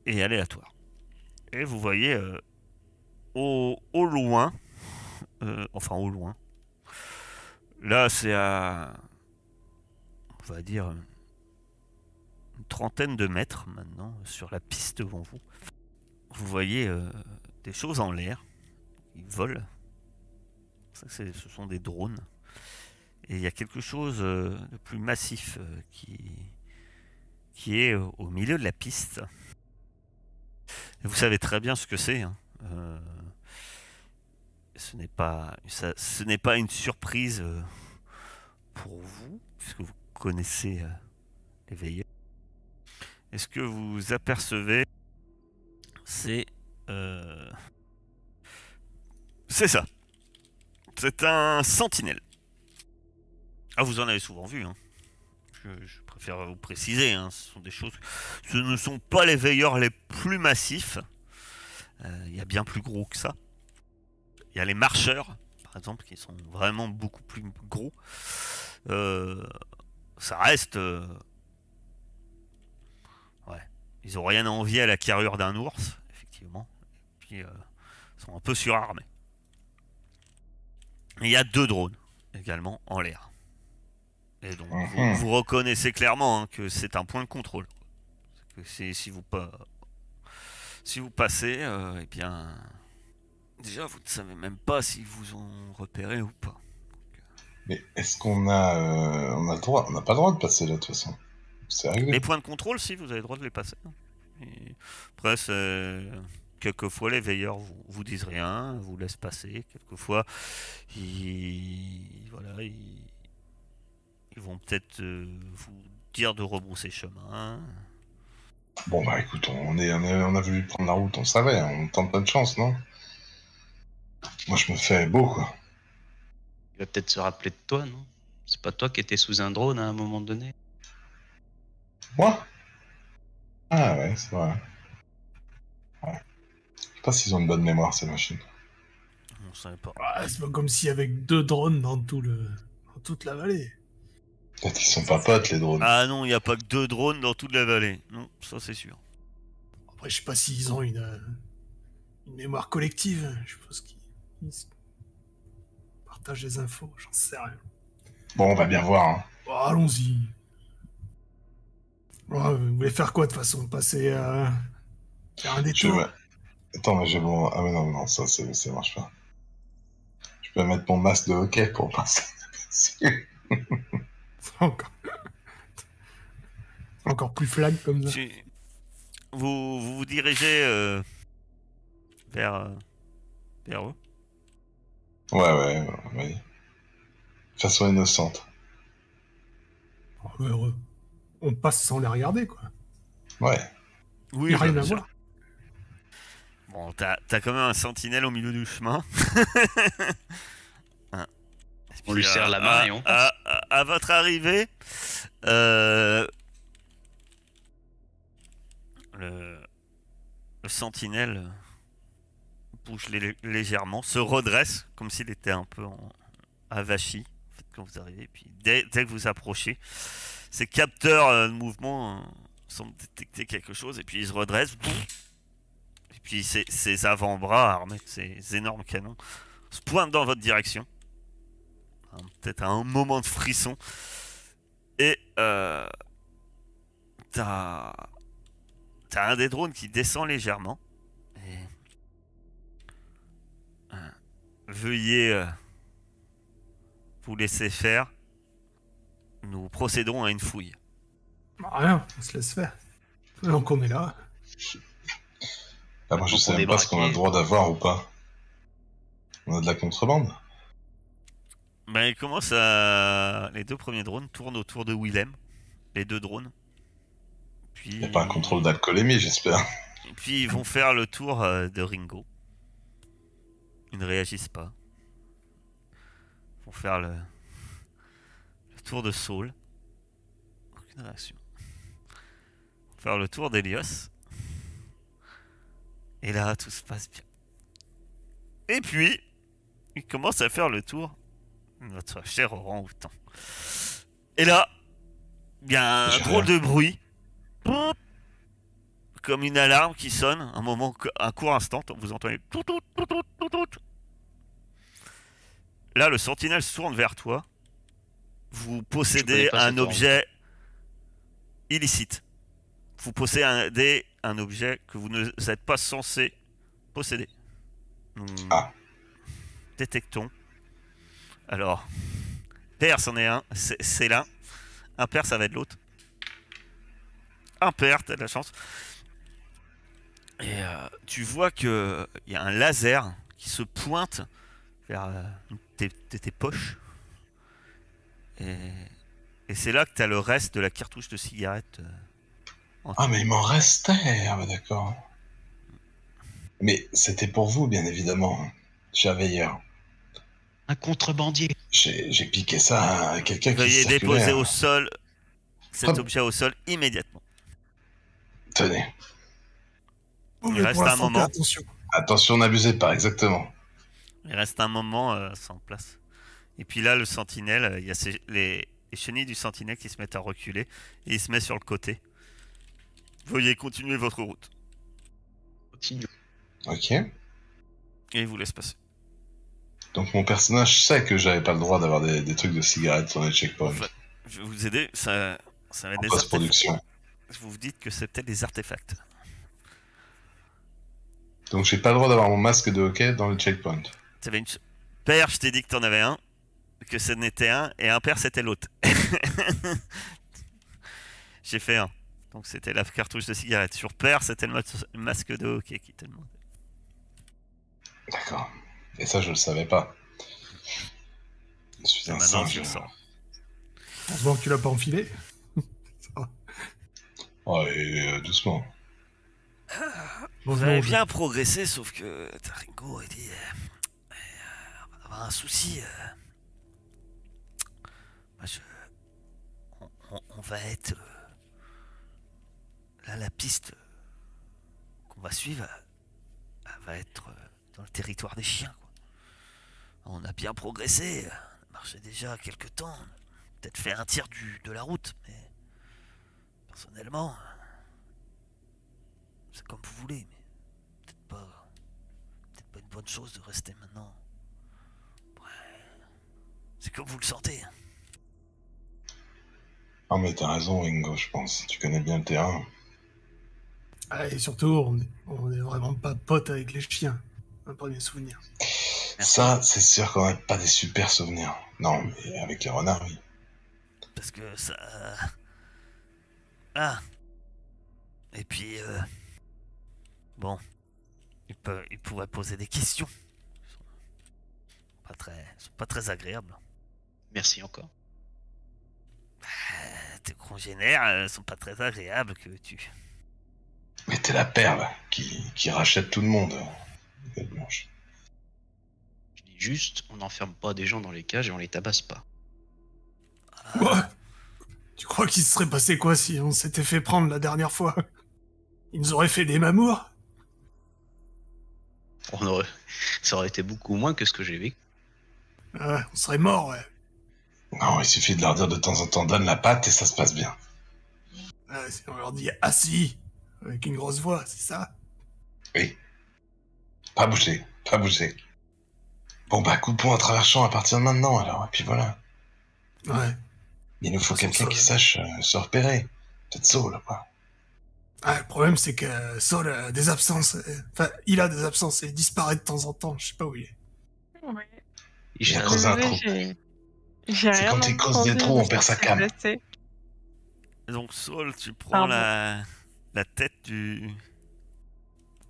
[SPEAKER 1] et aléatoires. Et vous voyez au loin, enfin au loin, là c'est à, on va dire, une trentaine de mètres maintenant sur la piste devant vous. Vous voyez des choses en l'air, ils volent. Ça, ce sont des drones. Et il y a quelque chose de plus massif qui est au milieu de la piste. Et vous savez très bien ce que c'est. Hein. Ce n'est pas une surprise pour vous, puisque vous connaissez les veilleurs. Et ce que vous apercevez, c'est ça. C'est un sentinelle. Ah, vous en avez souvent vu, hein. Je préfère vous préciser, hein. Ce ne sont pas les veilleurs les plus massifs. Il y a bien plus gros que ça. Il y a les marcheurs, par exemple, qui sont vraiment beaucoup plus gros. Ça reste... ouais. Ils ont rien à envier à la carrure d'un ours, effectivement. Et puis, ils sont un peu surarmés. Et il y a 2 drones, également, en l'air. Et donc, vous reconnaissez clairement, hein, que c'est un point de contrôle. Que si vous passez, eh bien... Déjà, vous ne savez même pas s'ils vous ont repéré ou pas.
[SPEAKER 3] Mais est-ce qu'on a, on a le droit? On n'a pas le droit de passer là de toute façon. C'est réglé.
[SPEAKER 1] Les points de contrôle, si, vous avez le droit de les passer. Et après, quelquefois, les veilleurs vous disent rien, vous laissent passer. Quelquefois, ils vont peut-être vous dire de rebrousser chemin.
[SPEAKER 3] Bon bah écoute, on a voulu prendre la route, on savait, hein, on tente notre chance, non? Moi je me fais beau quoi.
[SPEAKER 2] Il va peut-être se rappeler de toi, non? C'est pas toi qui étais sous un drone à un moment donné?
[SPEAKER 3] Moi? Ah ouais, c'est vrai. Ouais. Je sais pas s'ils ont une bonne mémoire, ces machines.
[SPEAKER 1] On savait pas.
[SPEAKER 5] Ah, c'est pas comme s'il y avait que 2 drones dans toute la vallée.
[SPEAKER 3] Peut-être qu'ils sont pas potes, les drones.
[SPEAKER 1] Ah non, il n'y a pas que 2 drones dans toute la vallée. Non, ça c'est sûr.
[SPEAKER 5] Après, je sais pas s'ils ont une mémoire collective. Je suppose qu'ils se partagent des infos, j'en sais rien.
[SPEAKER 3] Bon, on va bien voir. Hein.
[SPEAKER 5] Oh, allons-y. Oh, vous voulez faire quoi de toute façon? Passer faire un détour?
[SPEAKER 3] Attends, mais j'ai bon. Ah, mais non, ça marche pas. Je peux mettre mon masque de hockey pour passer dessus.
[SPEAKER 5] Encore. Encore plus flag comme ça.
[SPEAKER 1] Vous dirigez vers eux.
[SPEAKER 3] Ouais. De façon innocente.
[SPEAKER 5] Oh, heureux. On passe sans les regarder, quoi.
[SPEAKER 3] Ouais.
[SPEAKER 1] Oui,
[SPEAKER 5] Y a rien
[SPEAKER 1] bien
[SPEAKER 5] à
[SPEAKER 1] sûr.
[SPEAKER 5] voir.
[SPEAKER 1] Bon, t'as quand même un sentinelle au milieu du chemin. Hein. Et
[SPEAKER 2] On
[SPEAKER 1] puis,
[SPEAKER 2] lui serre la main et on passe.
[SPEAKER 1] à votre arrivée, le sentinelle bouge légèrement, se redresse comme s'il était un peu avachi en fait, quand vous arrivez. Puis dès que vous approchez, ses capteurs de mouvement semblent détecter quelque chose et puis il se redresse. Et puis ses avant-bras armés de ces énormes canons se pointent dans votre direction. Peut-être un moment de frisson. Et t'as un des drones qui descend légèrement. Et veuillez vous laisser faire. Nous procéderons à une fouille.
[SPEAKER 5] Bah, rien, on se laisse faire. Donc on est là.
[SPEAKER 3] Ah, moi, je
[SPEAKER 2] Donc,
[SPEAKER 3] sais
[SPEAKER 2] on
[SPEAKER 3] même pas ce qu'on a le
[SPEAKER 2] débraquait.
[SPEAKER 3] droit d'avoir ou pas. On a de la contrebande.
[SPEAKER 1] Ben, il commence à... Les 2 premiers drones tournent autour de Willem. Les 2 drones. Puis...
[SPEAKER 3] Y a pas un contrôle d'alcoolémie, j'espère.
[SPEAKER 1] Et puis ils vont faire le tour de Ringo. Ils ne réagissent pas. Ils vont faire le tour de Saul. Aucune réaction. Ils vont faire le tour d'Elios. Et là, tout se passe bien. Et puis, il commence à faire le tour de notre cher orang-outan. Et là, il y a un
[SPEAKER 3] J'ai
[SPEAKER 1] drôle
[SPEAKER 3] rien.
[SPEAKER 1] de bruit. Poup, comme une alarme qui sonne. Un court instant, vous entendez. Tout, tout, tout, tout, tout, tout. Là, le sentinelle se tourne vers toi. Vous
[SPEAKER 2] Je
[SPEAKER 1] possédez
[SPEAKER 2] connais pas
[SPEAKER 1] un
[SPEAKER 2] cet
[SPEAKER 1] objet illicite. Vous possédez un objet que vous ne êtes pas censé posséder. Nous
[SPEAKER 3] Ah.
[SPEAKER 1] détectons. Alors, père, c'en est un. C'est l'un. Impair, ça va être l'autre. Impair, t'as de la chance. Et tu vois qu'il y a un laser qui se pointe vers tes poches. Et c'est là que t'as le reste de la cartouche de cigarette.
[SPEAKER 3] Ah, mais il m'en restait. Ah, bah d'accord. Mais c'était pour vous, bien évidemment. Cher veilleur.
[SPEAKER 2] Un contrebandier.
[SPEAKER 3] J'ai piqué ça à quelqu'un qui
[SPEAKER 1] Veuillez
[SPEAKER 3] circulait.
[SPEAKER 1] déposer au sol cet
[SPEAKER 3] Hop.
[SPEAKER 1] objet au sol immédiatement.
[SPEAKER 3] Tenez.
[SPEAKER 5] Oh,
[SPEAKER 1] Il
[SPEAKER 5] mais
[SPEAKER 1] reste
[SPEAKER 5] pour la
[SPEAKER 1] un
[SPEAKER 5] santé,
[SPEAKER 1] moment.
[SPEAKER 5] attention.
[SPEAKER 3] Attention, n'abusez pas, exactement.
[SPEAKER 1] Il reste un moment sans place. Et puis là, le sentinelle, il y a les chenilles du sentinelle qui se mettent à reculer et il se met sur le côté. Veuillez continuer votre route.
[SPEAKER 2] Continue.
[SPEAKER 3] Ok.
[SPEAKER 1] Et il vous laisse passer.
[SPEAKER 3] Donc mon personnage sait que j'avais pas le droit d'avoir des trucs de cigarettes sur les checkpoints.
[SPEAKER 1] En fait, je vais vous aider. Ça va être
[SPEAKER 3] En
[SPEAKER 1] des
[SPEAKER 3] post-production.
[SPEAKER 1] artefacts. Vous vous dites que c'est peut-être des artefacts.
[SPEAKER 3] Donc j'ai pas le droit d'avoir mon masque de hockey dans le checkpoint.
[SPEAKER 1] T'avais une... Père, je t'ai dit que t'en avais un. Que ce n'était un. Et un père, c'était l'autre. J'ai fait un. Donc c'était la cartouche de cigarette. Sur père, c'était le masque de hockey qui te demandait.
[SPEAKER 3] D'accord. Et ça, je le savais pas. Je suis
[SPEAKER 1] Et
[SPEAKER 3] un
[SPEAKER 1] maintenant,
[SPEAKER 3] singe.
[SPEAKER 1] tu le sens.
[SPEAKER 5] Heureusement que tu l'as pas enfilé.
[SPEAKER 3] Oh, et doucement.
[SPEAKER 5] Bon,
[SPEAKER 1] Vous avez
[SPEAKER 5] non,
[SPEAKER 1] bien progressé, sauf que Taringo a dit on va avoir un souci. Moi, on va être là, la piste qu'on va suivre, elle va être dans le territoire des chiens, quoi. On a bien progressé, on a marché déjà quelques temps, peut-être fait un tiers de la route, mais personnellement, c'est comme vous voulez, mais peut-être pas une bonne chose de rester maintenant. Ouais, c'est comme vous le sentez.
[SPEAKER 3] Ah, mais t'as raison, Ringo, je pense. Tu connais bien le terrain.
[SPEAKER 5] Ah, et surtout, on est vraiment pas potes avec les chiens. Un premier souvenir.
[SPEAKER 2] Merci.
[SPEAKER 3] Ça, c'est sûr qu'on n'a pas des super souvenirs. Non, mais avec les renards, oui.
[SPEAKER 1] Parce que ça... Ah. Et puis, bon, il pourrait poser des questions. Ils sont pas très agréables.
[SPEAKER 2] Merci encore.
[SPEAKER 1] Tes congénères sont pas très agréables, que tu...
[SPEAKER 3] Mais t'es la perle qui rachète tout le monde, Gueule Blanche.
[SPEAKER 2] Je dis juste, on n'enferme pas des gens dans les cages et on les tabasse pas.
[SPEAKER 5] Quoi? Tu crois qu'il se serait passé quoi si on s'était fait prendre la dernière fois? Ils nous auraient fait des mamours?
[SPEAKER 2] Ça aurait été beaucoup moins que ce que j'ai vécu.
[SPEAKER 5] Ah, on serait morts, ouais.
[SPEAKER 3] Non, il suffit de leur dire de temps en temps donne la patte et ça se passe bien.
[SPEAKER 5] Ah, si on leur dit assis, avec une grosse voix, c'est ça?
[SPEAKER 3] Oui. Pas bouger, pas bouger. Bon bah coupons à travers champ à partir de maintenant alors, et puis voilà.
[SPEAKER 5] Ouais.
[SPEAKER 3] Il nous faut
[SPEAKER 5] Sans
[SPEAKER 3] quelqu'un
[SPEAKER 5] Saul.
[SPEAKER 3] qui sache se repérer. Peut-être Saul, quoi.
[SPEAKER 5] Ah, le problème, c'est que Saul a des absences. Enfin, il a des absences et il disparaît de temps en temps. Je sais pas où il est.
[SPEAKER 4] Ouais.
[SPEAKER 3] Il a
[SPEAKER 2] chasse.
[SPEAKER 3] creusé un
[SPEAKER 4] Désolée,
[SPEAKER 3] trou.
[SPEAKER 4] j'ai
[SPEAKER 3] C'est
[SPEAKER 4] rien
[SPEAKER 3] quand il creuse des
[SPEAKER 4] entendu,
[SPEAKER 3] trous, on
[SPEAKER 4] je
[SPEAKER 3] perd sa
[SPEAKER 4] suis
[SPEAKER 3] cam.
[SPEAKER 4] blessée.
[SPEAKER 1] Donc, Saul, tu prends
[SPEAKER 4] Pardon.
[SPEAKER 1] la tête du...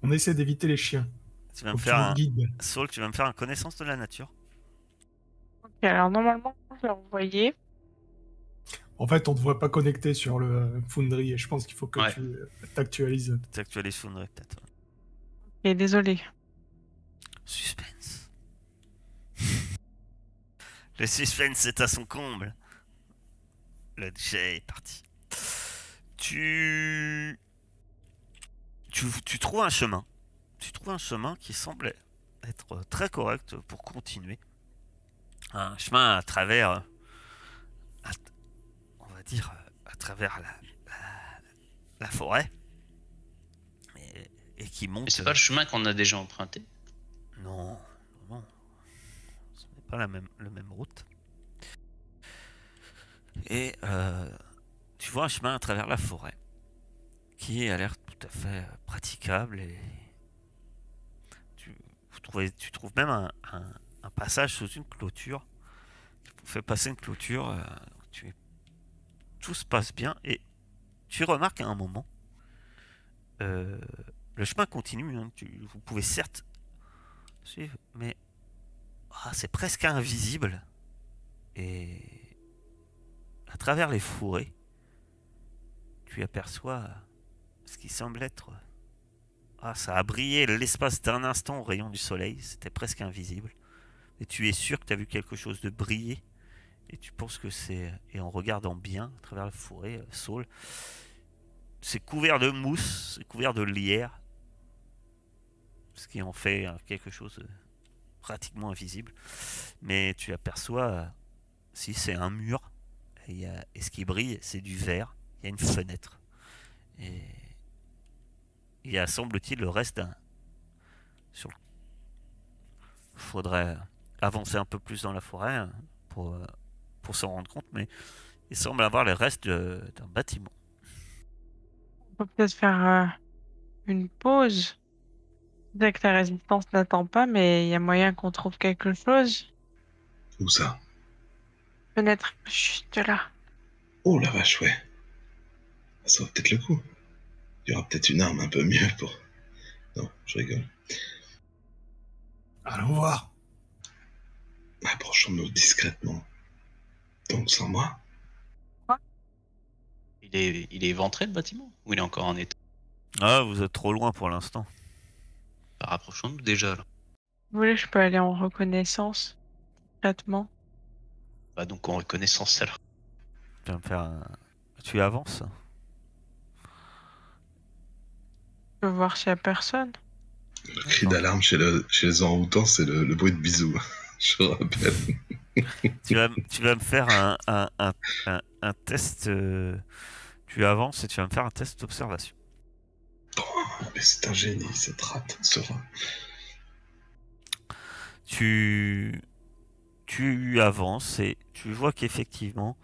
[SPEAKER 5] On essaie d'éviter les chiens.
[SPEAKER 1] Tu vas
[SPEAKER 5] Faut
[SPEAKER 1] me
[SPEAKER 5] que tu
[SPEAKER 1] faire
[SPEAKER 5] nous guides.
[SPEAKER 1] Saul, tu vas me faire une connaissance de la nature.
[SPEAKER 4] Ok, alors normalement, je l'ai envoyé.
[SPEAKER 5] En fait, on te voit pas connecté sur le Foundry et je pense qu'il faut que
[SPEAKER 2] Ouais.
[SPEAKER 5] tu t'actualises.
[SPEAKER 1] T'actualises Foundry, peut-être.
[SPEAKER 4] Et désolé.
[SPEAKER 1] Suspense. Le suspense est à son comble. Le jet est parti. Tu trouves un chemin. Tu trouves un chemin qui semble être très correct pour continuer. Un chemin à travers, on va dire, à travers la forêt. Et qui monte...
[SPEAKER 2] Mais c'est pas le chemin qu'on a déjà emprunté.
[SPEAKER 1] Non, non. Ce n'est pas le même route. Et tu vois un chemin à travers la forêt qui a l'air tout à fait praticable et tu trouves même un passage sous une clôture. Tu fais passer une clôture, tout se passe bien et tu remarques à un moment le chemin continue, hein, vous pouvez certes suivre, mais c'est presque invisible et à travers les fourrés tu aperçois ce qui semble être... ça a brillé l'espace d'un instant au rayon du soleil, c'était presque invisible. Et tu es sûr que tu as vu quelque chose de briller. Et tu penses que c'est... Et en regardant bien à travers la forêt, Saul, c'est couvert de mousse, c'est couvert de lierre. Ce qui en fait quelque chose de pratiquement invisible. Mais tu aperçois, si c'est un mur, et ce qui brille, c'est du verre. Il y a une fenêtre. Et il y a, semble-t-il, le reste d'un... Faudrait avancer un peu plus dans la forêt hein, pour s'en rendre compte, mais il semble avoir les restes d'un bâtiment.
[SPEAKER 4] On peut peut-être faire une pause. Dès que la résistance n'attend pas, mais il y a moyen qu'on trouve quelque chose.
[SPEAKER 3] Où ça?
[SPEAKER 4] Fenêtre, juste là.
[SPEAKER 3] Oh la vache, ouais. Ça vaut peut-être le coup. Il y aura peut-être une arme un peu mieux pour... Non, je rigole.
[SPEAKER 5] Allons voir.
[SPEAKER 3] Approchons-nous discrètement. Donc sans moi.
[SPEAKER 2] Il est éventré le bâtiment ou il est encore en état?
[SPEAKER 1] Ah, vous êtes trop loin pour l'instant.
[SPEAKER 2] Bah, rapprochons-nous déjà là.
[SPEAKER 4] Vous voulez, je peux aller en reconnaissance, traitement.
[SPEAKER 2] Bah donc en reconnaissance alors.
[SPEAKER 1] Tu vas me faire un... Tu avances.
[SPEAKER 4] peux voir s'il y a personne.
[SPEAKER 3] Le cri d'alarme chez les orang-outans, c'est le bruit de bisous. Je rappelle.
[SPEAKER 1] Tu vas me faire un test. Tu avances et tu vas me faire un test d'observation.
[SPEAKER 3] Oh, mais c'est un génie, cette rate, serein.
[SPEAKER 1] Tu avances et tu vois qu'effectivement,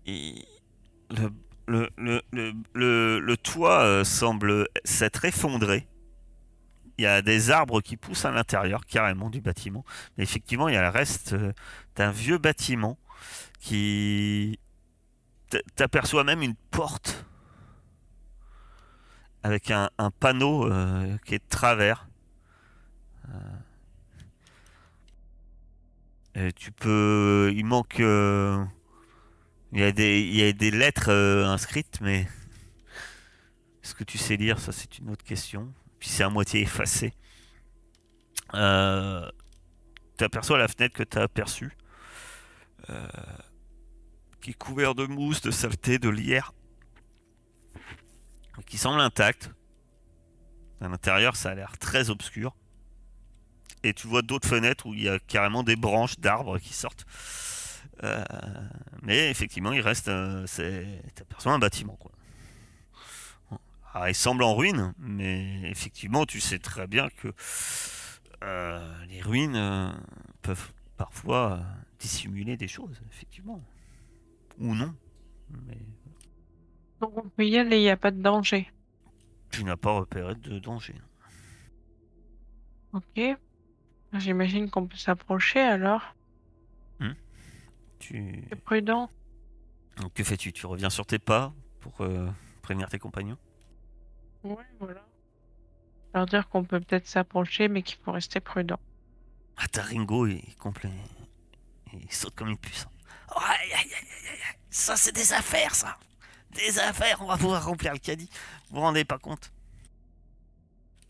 [SPEAKER 1] le toit semble s'être effondré. Il y a des arbres qui poussent à l'intérieur, carrément, du bâtiment. Mais effectivement, il y a le reste d'un vieux bâtiment qui... T'aperçois même une porte avec un panneau qui est de travers. Tu peux... Il manque... il y a des lettres inscrites, mais... Est-ce que tu sais lire? Ça, c'est une autre question. Puis c'est à moitié effacé. Tu aperçois la fenêtre que tu as aperçue, qui est couverte de mousse, de saleté, de lierre, qui semble intacte. À l'intérieur, ça a l'air très obscur. Et tu vois d'autres fenêtres où il y a carrément des branches d'arbres qui sortent. Mais effectivement, il reste... Tu aperçois un bâtiment, quoi. Alors, il semble en ruine, mais effectivement, tu sais très bien que les ruines peuvent parfois dissimuler des choses, effectivement. Ou non. Mais
[SPEAKER 4] Donc on peut y aller, il n'y a pas de danger.
[SPEAKER 1] tu n'as pas repéré de danger.
[SPEAKER 4] Ok. J'imagine qu'on peut s'approcher alors.
[SPEAKER 1] Tu...
[SPEAKER 4] C'est prudent.
[SPEAKER 1] Donc, que fais-tu? Tu reviens sur tes pas pour prévenir tes compagnons?
[SPEAKER 4] Ouais, voilà. Leur dire qu'on peut peut-être s'approcher, mais qu'il faut rester prudent.
[SPEAKER 1] Ah, t'as Ringo, il est complet. Il saute comme une puce. Oh, aïe, aïe, aïe, aïe, aïe. Ça, c'est des affaires, ça. Des affaires, on va pouvoir remplir le caddie. Vous vous rendez pas compte?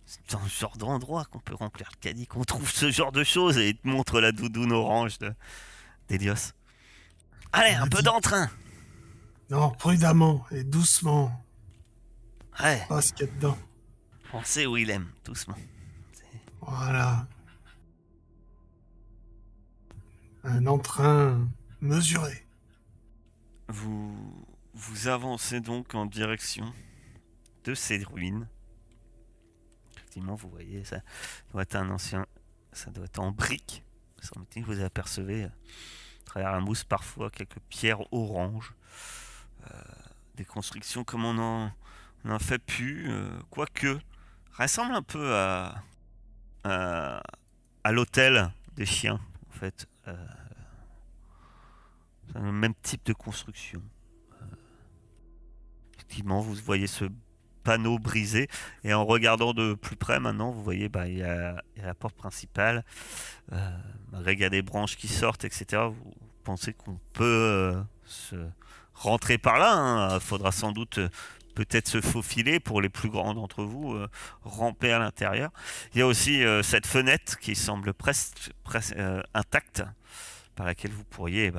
[SPEAKER 1] C'est dans ce genre d'endroit qu'on peut remplir le caddie, qu'on trouve ce genre de choses et il te montre la doudoune orange d'Elios. Allez, un peu d'entrain.
[SPEAKER 5] Non, prudemment et doucement.
[SPEAKER 1] Ouais,
[SPEAKER 5] Pas ce qu'il y a dedans.
[SPEAKER 1] on sait où il aime, doucement.
[SPEAKER 5] Voilà. Un entrain mesuré.
[SPEAKER 1] Vous avancez donc en direction de ces ruines. Effectivement, vous voyez, ça doit être ça doit être en briques. Vous apercevez à travers la mousse parfois quelques pierres oranges, des constructions comme on en fait plus, quoique ressemble un peu à l'hôtel des chiens en fait. C'est le même type de construction. Effectivement, vous voyez ce panneau brisé et en regardant de plus près maintenant, vous voyez il y a la porte principale. Malgré qu'il y a des branches qui sortent, etc. Vous pensez qu'on peut se rentrer par là. Il faudra sans doute peut-être se faufiler pour les plus grands d'entre vous, ramper à l'intérieur. Il y a aussi cette fenêtre qui semble presque intacte, par laquelle vous pourriez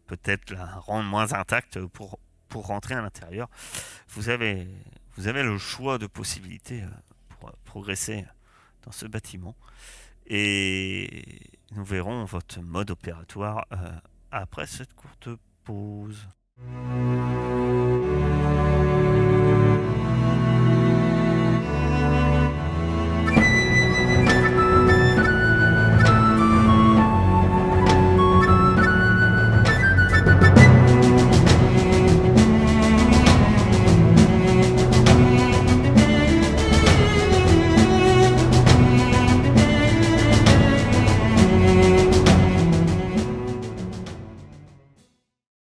[SPEAKER 1] peut-être la rendre moins intacte pour rentrer à l'intérieur. Vous avez le choix de possibilités pour progresser dans ce bâtiment. Et nous verrons votre mode opératoire après cette courte pause.